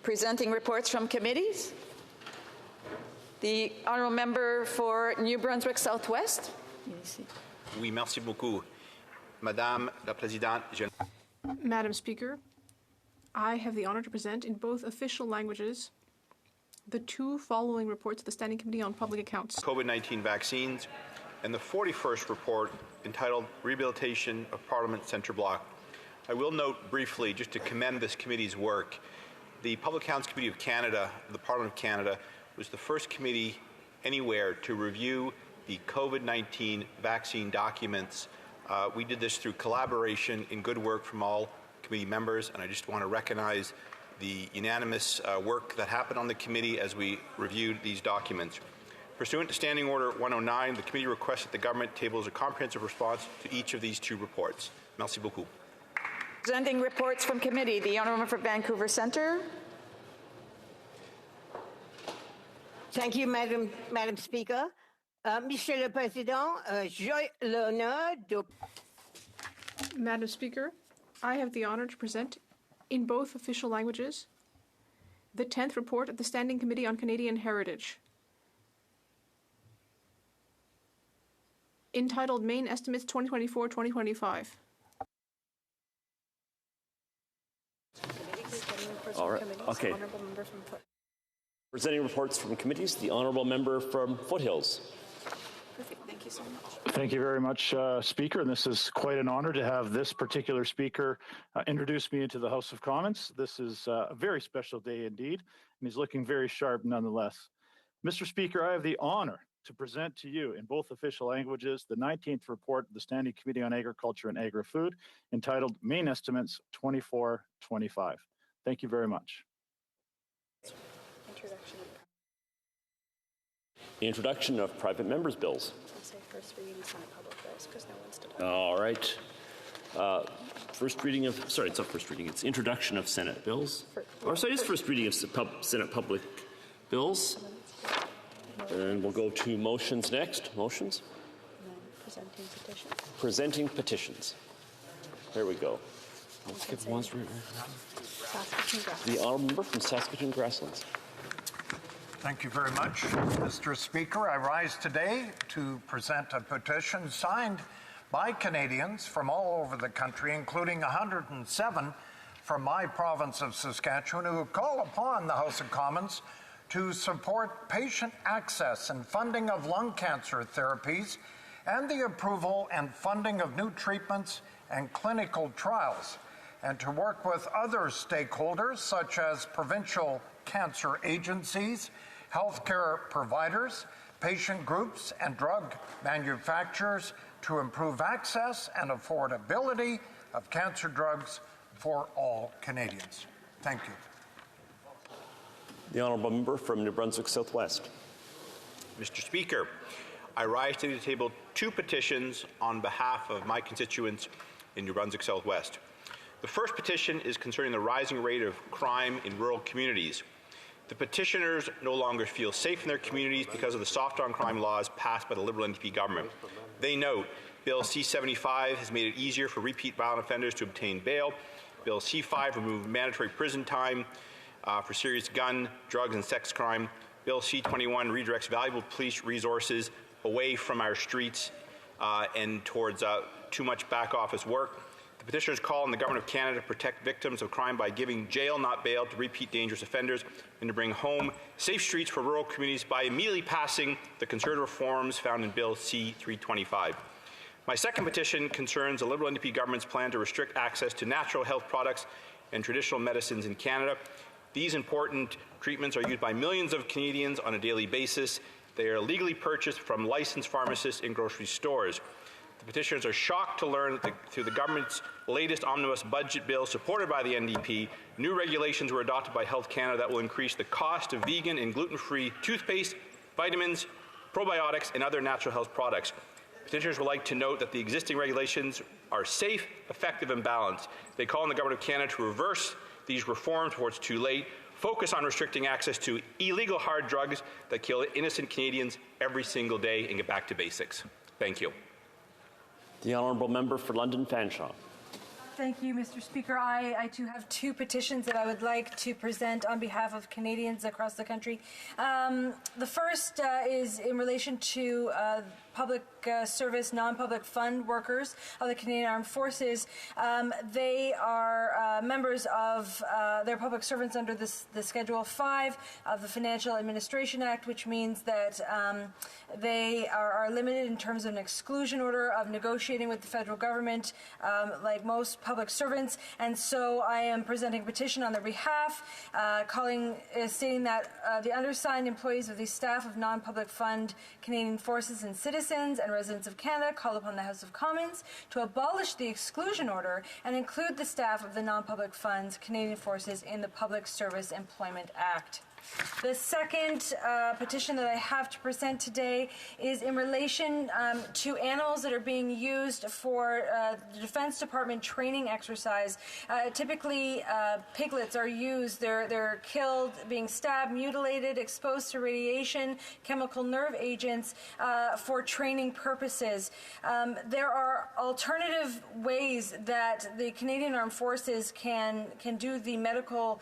Presenting reports from committees. The Honourable Member for New Brunswick Southwest. Oui, merci beaucoup. Madame la Présidente, Madam Speaker, I have the honour to present in both official languages the 2 following reports of the Standing Committee on Public Accounts. COVID-19 vaccines and the 41st report entitled Rehabilitation of Parliament Centre Block. I will note briefly, just to commend this committee's work, the Public Accounts Committee of Canada, the Parliament of Canada, was the first committee anywhere to review the COVID-19 vaccine documents. We did this through collaboration and good work from all committee members, and I just want to recognize the unanimous work that happened on the committee as we reviewed these documents. Pursuant to Standing Order 109, the committee requests that the government tables a comprehensive response to each of these 2 reports. Merci beaucoup. Presenting reports from committee. The Honourable for Vancouver Centre. Thank you, Madam Speaker. Monsieur le Président, j'ai l'honneur de... Madam Speaker, I have the honour to present in both official languages the 10th report of the Standing Committee on Canadian Heritage, entitled Main Estimates 2024-2025. All right. Okay. Presenting reports from committees, the Honourable Member from Foothills. Perfect. Thank you so much. Thank you very much, Speaker. And this is quite an honor to have this particular speaker introduce me into the House of Commons. This is a very special day indeed, and he's looking very sharp nonetheless. Mr. Speaker, I have the honor to present to you in both official languages the 19th report of the Standing Committee on Agriculture and Agri-Food, entitled Main Estimates 24-25. Thank you very much. Introduction of private members' bills. I'll say first reading on public bills because no one's done. All right. First reading of, sorry, it's not first reading, it's introduction of Senate bills. Or sorry, it's first reading of Senate public bills. And we'll go to motions next. Motions? Presenting petitions. Presenting petitions. There we go. Let's get ones. The honourable member from Saskatoon Grasslands. Thank you very much, Mr. Speaker. I rise today to present a petition signed by Canadians from all over the country, including 107 from my province of Saskatchewan, who call upon the House of Commons to support patient access and funding of lung cancer therapies and the approval and funding of new treatments and clinical trials, and to work with other stakeholders such as provincial cancer agencies, healthcare providers, patient groups, and drug manufacturers to improve access and affordability of cancer drugs for all Canadians. Thank you. The honourable member from New Brunswick Southwest. Mr. Speaker, I rise today to table two petitions on behalf of my constituents in New Brunswick Southwest. The first petition is concerning the rising rate of crime in rural communities. The petitioners no longer feel safe in their communities because of the soft on crime laws passed by the Liberal NDP government. They note Bill C-75 has made it easier for repeat violent offenders to obtain bail. Bill C-5 removed mandatory prison time for serious gun, drugs, and sex crime. Bill C-21 redirects valuable police resources away from our streets and towards too much back office work. The petitioners call on the Government of Canada to protect victims of crime by giving jail, not bail, to repeat dangerous offenders, and to bring home safe streets for rural communities by immediately passing the conservative reforms found in Bill C-325. My second petition concerns the Liberal NDP government's plan to restrict access to natural health products and traditional medicines in Canada. These important treatments are used by millions of Canadians on a daily basis. They are legally purchased from licensed pharmacists in grocery stores. The petitioners are shocked to learn that through the government's latest omnibus budget bill supported by the NDP, new regulations were adopted by Health Canada that will increase the cost of vegan and gluten-free toothpaste, vitamins, probiotics, and other natural health products. Petitioners would like to note that the existing regulations are safe, effective, and balanced. They call on the Government of Canada to reverse these reforms before it's too late, focus on restricting access to illegal hard drugs that kill innocent Canadians every single day, and get back to basics. Thank you. The honourable member for London Fanshawe. Thank you, Mr. Speaker. I too have two petitions that I would like to present on behalf of Canadians across the country. The first is in relation to public service, non-public fund workers of the Canadian Armed Forces. They are members of, they're public servants under the Schedule 5 of the Financial Administration Act, which means that they are limited in terms of an exclusion order of negotiating with the federal government, like most public servants. And so I am presenting a petition on their behalf, stating that the undersigned employees of the staff of non-public fund Canadian forces and citizens and residents of Canada call upon the House of Commons to abolish the exclusion order and include the staff of the non-public funds Canadian forces in the Public Service Employment Act. The second petition that I have to present today is in relation to animals that are being used for the Defense Department training exercise. Typically, piglets are used. They're killed, being stabbed, mutilated, exposed to radiation, chemical nerve agents for training purposes. There are alternative ways that the Canadian Armed Forces can do the medical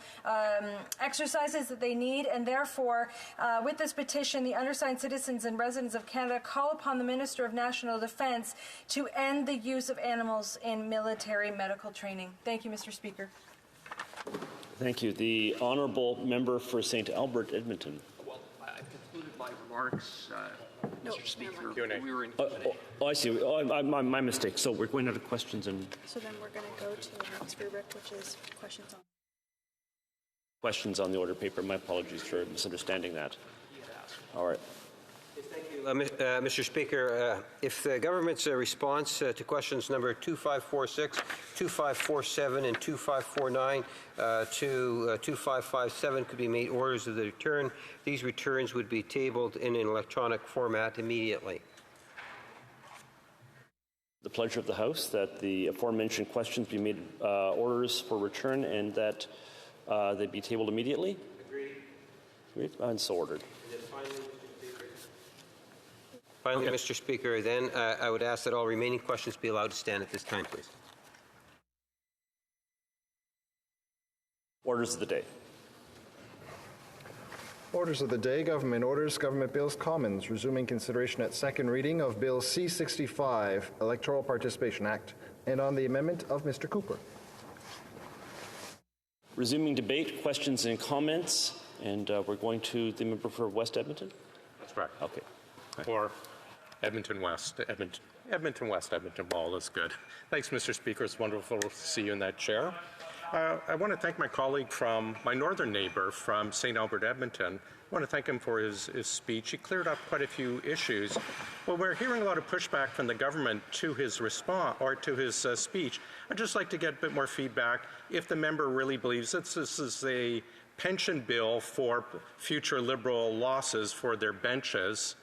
exercises that they need. And therefore, with this petition, the undersigned citizens and residents of Canada call upon the Minister of National Defence to end the use of animals in military medical training. Thank you, Mr. Speaker. Thank you. The honourable member for St. Albert, Edmonton. Well, I've concluded my remarks, Mr. Speaker. We were in I see. My mistake. So we're going to questions and... So then we're going to go to the next rubric, which is questions on. Questions on the order paper. My apologies for misunderstanding that. All right. Thank you, Mr. Speaker. If the government's response to questions number 2546, 2547, and 2549 to 2557 could be made orders of the return, these returns would be tabled in an electronic format immediately. The pleasure of the House that the aforementioned questions be made orders for return and that they be tabled immediately. Agreed. And so ordered. Finally, Mr. Speaker, then I would ask that all remaining questions be allowed to stand at this time, please. Orders of the day. Orders of the day, Government Orders, Government Bills, Commons, resuming consideration at second reading of Bill C-65, Electoral Participation Act, and on the amendment of Mr. Cooper. Resuming debate, questions and comments, and we're going to the member for West Edmonton? That's correct. Okay. Or Edmonton West, Edmonton West, Edmonton Mall is good. Thanks, Mr. Speaker. It's wonderful to see you in that chair. I want to thank my colleague from my northern neighbor from St. Albert, Edmonton. I want to thank him for his speech. He cleared up quite a few issues. Well, we're hearing a lot of pushback from the government to his response or to his speech. I'd just like to get a bit more feedback if the member really believes that this is a pension bill for future Liberal losses for their benches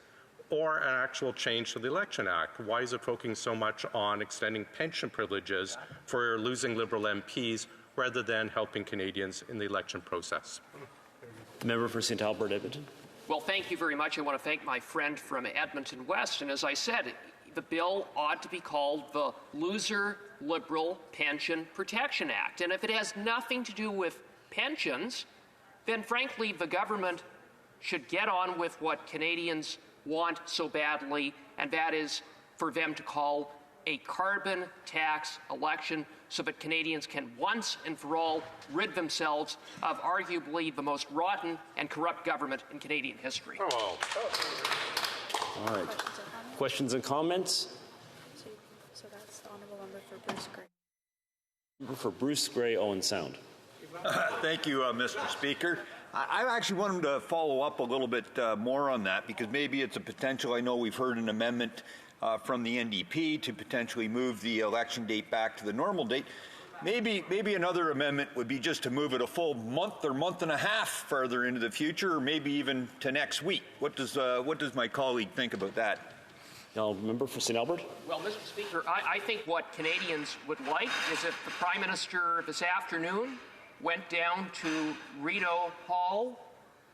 or an actual change to the Election Act. Why is it focusing so much on extending pension privileges for losing Liberal MPs rather than helping Canadians in the election process? Member for St. Albert, Edmonton. Well, thank you very much. I want to thank my friend from Edmonton West. And as I said, the bill ought to be called the Loser Liberal Pension Protection Act. And if it has nothing to do with pensions, then frankly, the government should get on with what Canadians want so badly, and that is for them to call a carbon tax election so that Canadians can once and for all rid themselves of arguably the most rotten and corrupt government in Canadian history. All right. Questions and comments? So that's the honourable member for Bruce Gray. Member for Bruce Gray, Owen Sound. Thank you, Mr. Speaker. I actually wanted to follow up a little bit more on that because maybe it's a potential. I know we've heard an amendment from the NDP to potentially move the election date back to the normal date. Maybe another amendment would be just to move it a full month or month and a half further into the future, or maybe even to next week. What does my colleague think about that? Now, member for St. Albert. Well, Mr. Speaker, I think what Canadians would like is if the Prime Minister this afternoon went down to Rideau Hall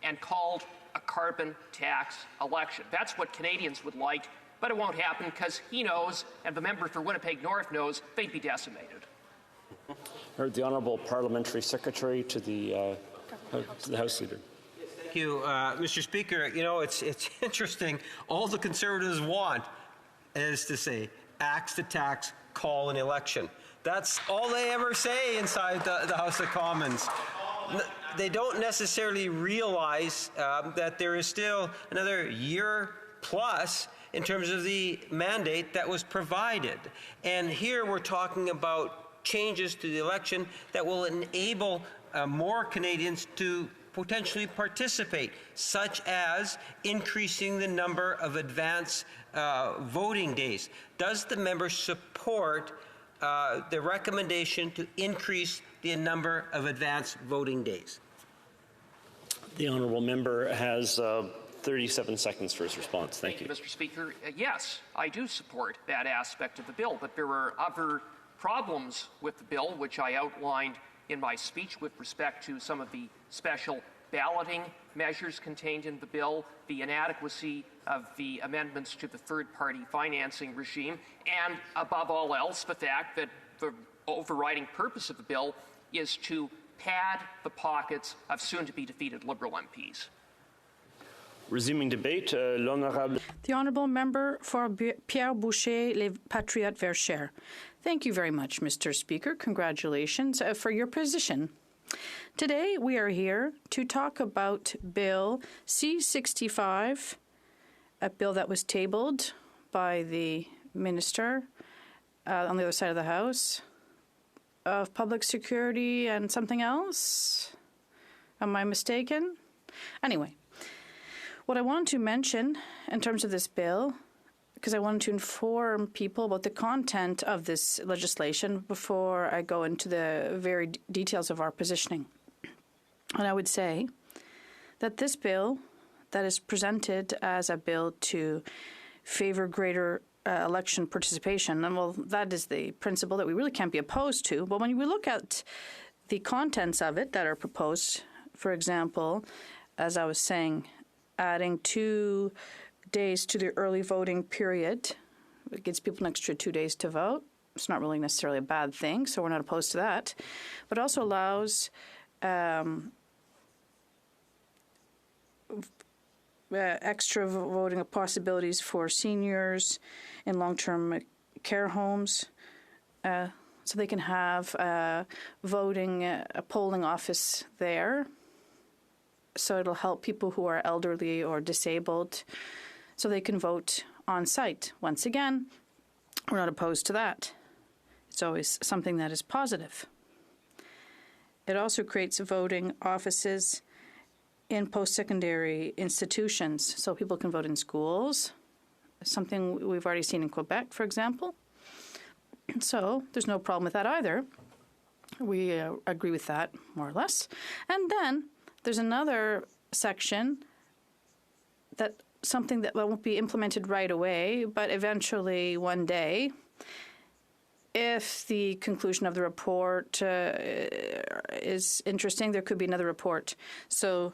and called a carbon tax election. That's what Canadians would like, but it won't happen because he knows, and the member for Winnipeg North knows, they'd be decimated. Heard the Honourable Parliamentary Secretary to the House Leader. Thank you, Mr. Speaker. You know, it's interesting. All the Conservatives want is to say, axe to tax, call an election. That's all they ever say inside the House of Commons. They don't necessarily realize that there is still another year plus in terms of the mandate that was provided. And here we're talking about changes to the election that will enable more Canadians to potentially participate, such as increasing the number of advance voting days. Does the member support the recommendation to increase the number of advance voting days? The honourable member has 37 seconds for his response. Thank you. Mr. Speaker. Yes, I do support that aspect of the bill, but there are other problems with the bill, which I outlined in my speech with respect to some of the special balloting measures contained in the bill, the inadequacy of the amendments to the third-party financing regime, and above all else, the fact that the overriding purpose of the bill is to pad the pockets of soon-to-be-defeated Liberal MPs. Resuming debate, l'honorable. The honourable member for Pierre Boucher, Les Patriotes Verchères. Thank you very much, Mr. Speaker. Congratulations for your position. Today we are here to talk about Bill C-65, a bill that was tabled by the minister on the other side of the House of Public Security and something else. Am I mistaken? Anyway, what I want to mention in terms of this bill, because I wanted to inform people about the content of this legislation before I go into the very details of our positioning. And I would say that this bill that is presented as a bill to favor greater election participation. And well, that is the principle that we really can't be opposed to. But when we look at the contents of it that are proposed, for example, as I was saying, adding 2 days to the early voting period, it gives people an extra 2 days to vote. It's not really necessarily a bad thing, so we're not opposed to that. But also allows extra voting possibilities for seniors in long-term care homes, so they can have a polling office there. So it'll help people who are elderly or disabled, so they can vote on site. Once again, we're not opposed to that. It's always something that is positive. It also creates voting offices in post-secondary institutions, so people can vote in schools, something we've already seen in Quebec, for example. So there's no problem with that either. We agree with that, more or less. And then there's another section that something that won't be implemented right away, but eventually one day, if the conclusion of the report is interesting, there could be another report. So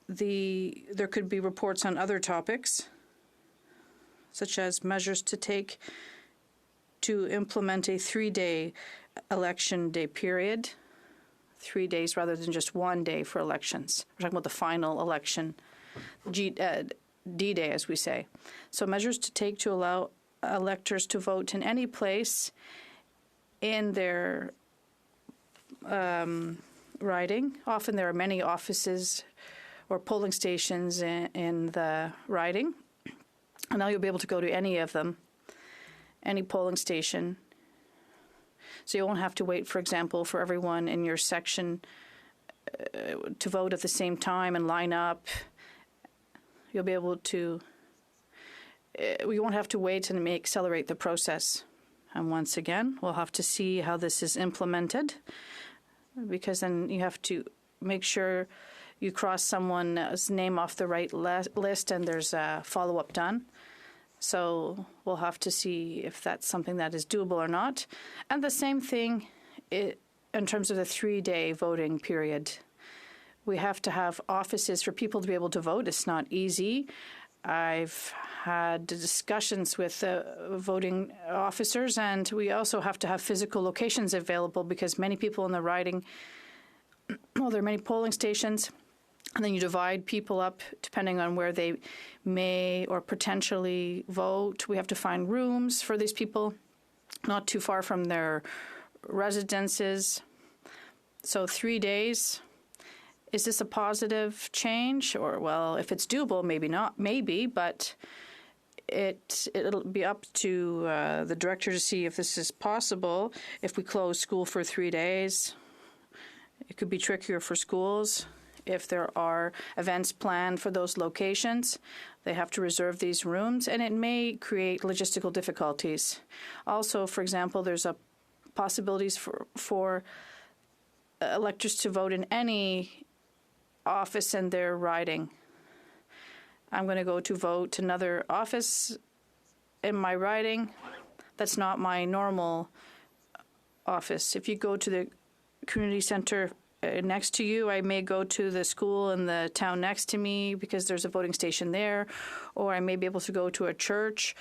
there could be reports on other topics, such as measures to take to implement a 3-day election day period, 3 days rather than just 1 day for elections. We're talking about the final election, D-Day, as we say. So measures to take to allow electors to vote in any place in their riding. Often there are many offices or polling stations in the riding. And now you'll be able to go to any of them, any polling station. So you won't have to wait, for example, for everyone in your section to vote at the same time and line up. You'll be able to, we won't have to wait, and it may accelerate the process. And once again, we'll have to see how this is implemented, because then you have to make sure you cross someone's name off the right list and there's a follow-up done. So we'll have to see if that's something that is doable or not. And the same thing in terms of the 3-day voting period. We have to have offices for people to be able to vote. It's not easy. I've had discussions with voting officers, and we also have to have physical locations available, because many people in the riding, well, there are many polling stations, and then you divide people up depending on where they may or potentially vote. We have to find rooms for these people not too far from their residences. So 3 days. Is this a positive change? Or, well, if it's doable, maybe not, maybe, but it'll be up to the director to see if this is possible. If we close school for 3 days, it could be trickier for schools. If there are events planned for those locations, they have to reserve these rooms, and it may create logistical difficulties. Also, for example, there's possibilities for electors to vote in any office in their riding. I'm going to go to vote another office in my riding. That's not my normal office. If you go to the community center next to you, I may go to the school in the town next to me because there's a voting station there, or I may be able to go to a church.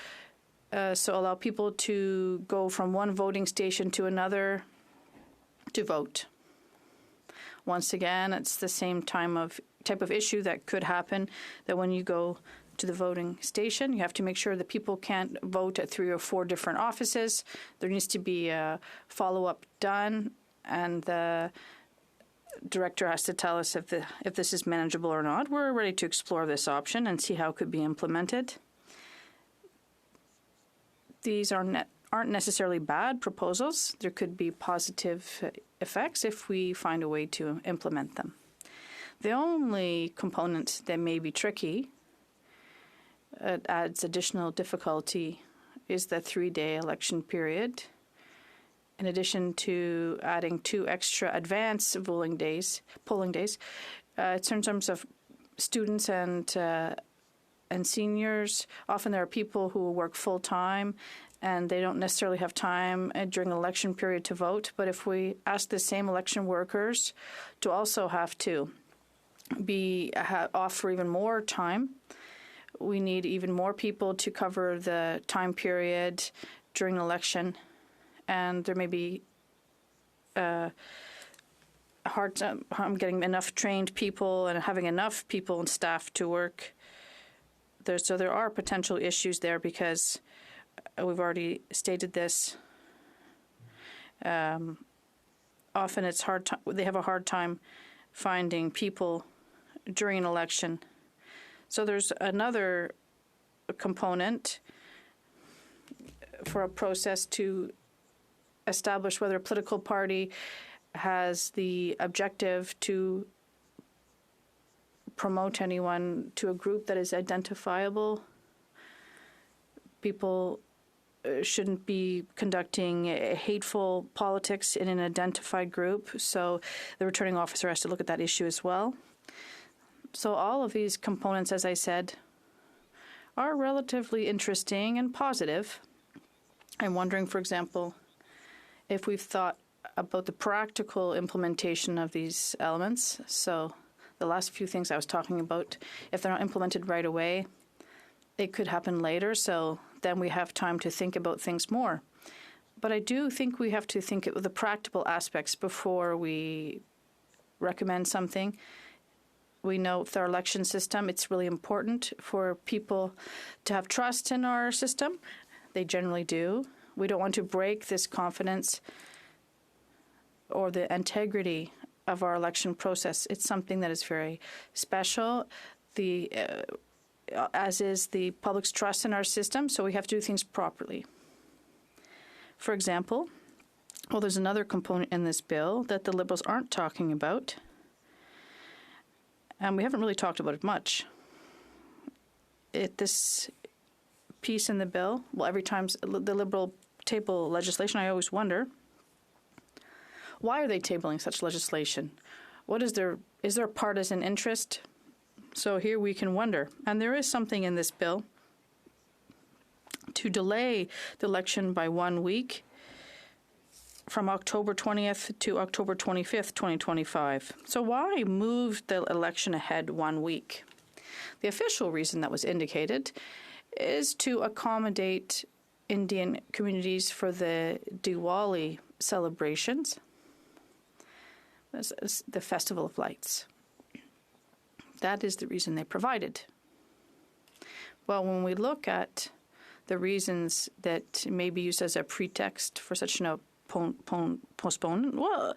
So allow people to go from one voting station to another to vote. Once again, it's the same type of issue that could happen, that when you go to the voting station, you have to make sure that people can't vote at 3 or 4 different offices. There needs to be a follow-up done, and the director has to tell us if this is manageable or not. We're ready to explore this option and see how it could be implemented. These aren't necessarily bad proposals. There could be positive effects if we find a way to implement them. The only component that may be tricky, it adds additional difficulty, is the 3-day election period. In addition to adding 2 extra advance polling days, it's in terms of students and and seniors. Often there are people who work full-time and they don't necessarily have time during an election period to vote. But if we ask the same election workers to also have to be off for even more time, we need even more people to cover the time period during an election. And there may be hard time getting enough trained people and having enough people and staff to work. So there are potential issues there because we've already stated this. Often it's hard. They have a hard time finding people during an election. So there's another component for a process to establish whether a political party has the objective to promote anyone to a group that is identifiable. People shouldn't be conducting hateful politics in an identified group, so the returning officer has to look at that issue as well. So all of these components, as I said, are relatively interesting and positive. I'm wondering, for example, if we've thought about the practical implementation of these elements. So the last few things I was talking about, if they're not implemented right away, it could happen later. So then we have time to think about things more. But I do think we have to think of the practical aspects before we recommend something. We know with our election system, it's really important for people to have trust in our system. They generally do. We don't want to break this confidence or the integrity of our election process. It's something that is very special, as is the public's trust in our system, so we have to do things properly. For example, there's another component in this bill that the Liberals aren't talking about, and we haven't really talked about it much. This piece in the bill, every time the Liberal table legislation, I always wonder, why are they tabling such legislation? Is there a partisan interest? So here we can wonder. And there is something in this bill to delay the election by 1 week from October 20th to October 25th, 2025. So why move the election ahead 1 week? The official reason that was indicated is to accommodate Indian communities for the Diwali celebrations, the Festival of Lights. That is the reason they provided. Well, when we look at the reasons that may be used as a pretext for such an postponement, well,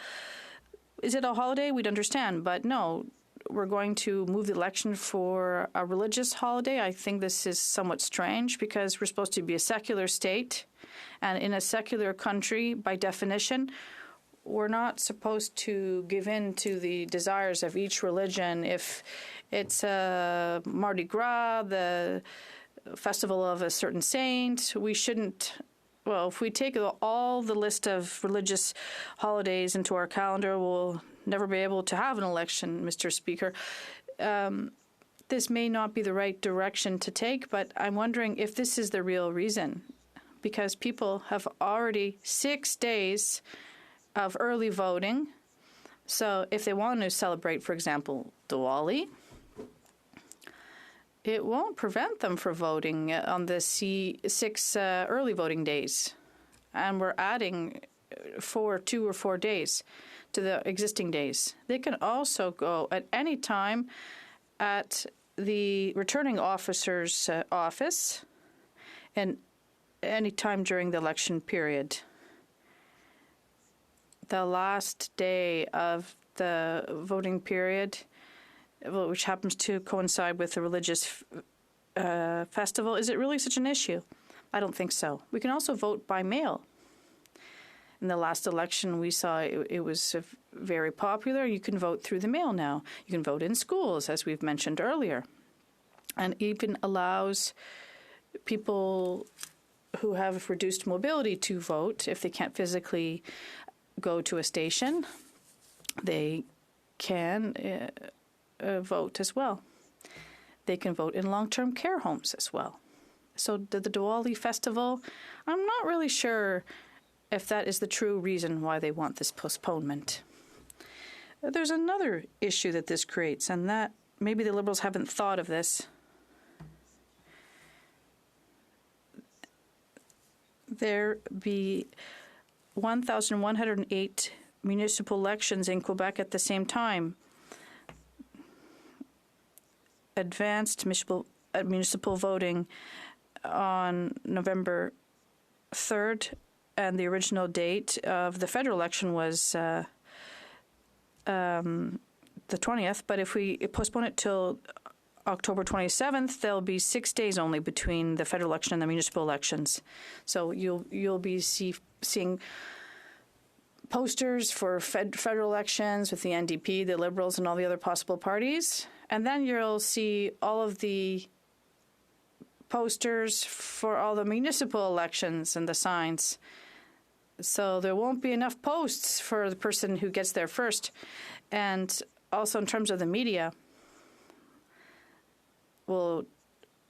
is it a holiday? We'd understand, but no, we're going to move the election for a religious holiday. I think this is somewhat strange because we're supposed to be a secular state, and in a secular country, by definition, we're not supposed to give in to the desires of each religion. If it's Mardi Gras, the festival of a certain saint, we shouldn't. Well, if we take all the list of religious holidays into our calendar, we'll never be able to have an election, Mr. Speaker. This may not be the right direction to take, but I'm wondering if this is the real reason, because people have already 6 days of early voting. So if they want to celebrate, for example, Diwali, it won't prevent them from voting on the 6 early voting days. And we're adding 2 or 4 days to the existing days. They can also go at any time at the returning officer's office and any time during the election period. The last day of the voting period, which happens to coincide with the religious festival, is it really such an issue? I don't think so. We can also vote by mail. In the last election, we saw it was very popular. You can vote through the mail now. You can vote in schools, as we've mentioned earlier, and even allows people who have reduced mobility to vote if they can't physically go to a station. They can vote as well. they can vote in long-term care homes as well. So the Diwali festival, I'm not really sure if that is the true reason why they want this postponement. There's another issue that this creates, and that maybe the Liberals haven't thought of this. There be 1,108 municipal elections in Quebec at the same time. Advanced municipal voting on November 3rd, and the original date of the federal election was the 20th, but if we postpone it till October 27th, there'll be 6 days only between the federal election and the municipal elections. So you'll be seeing posters for federal elections with the NDP, the Liberals, and all the other possible parties. And then you'll see all of the posters for all the municipal elections and the signs. So there won't be enough posts for the person who gets there first. And also in terms of the media, well,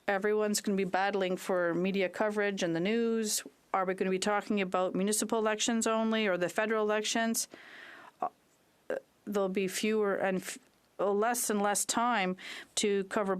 everyone's going to be battling for media coverage and the news. Are we going to be talking about municipal elections only or the federal elections? There'll be fewer and less time to cover both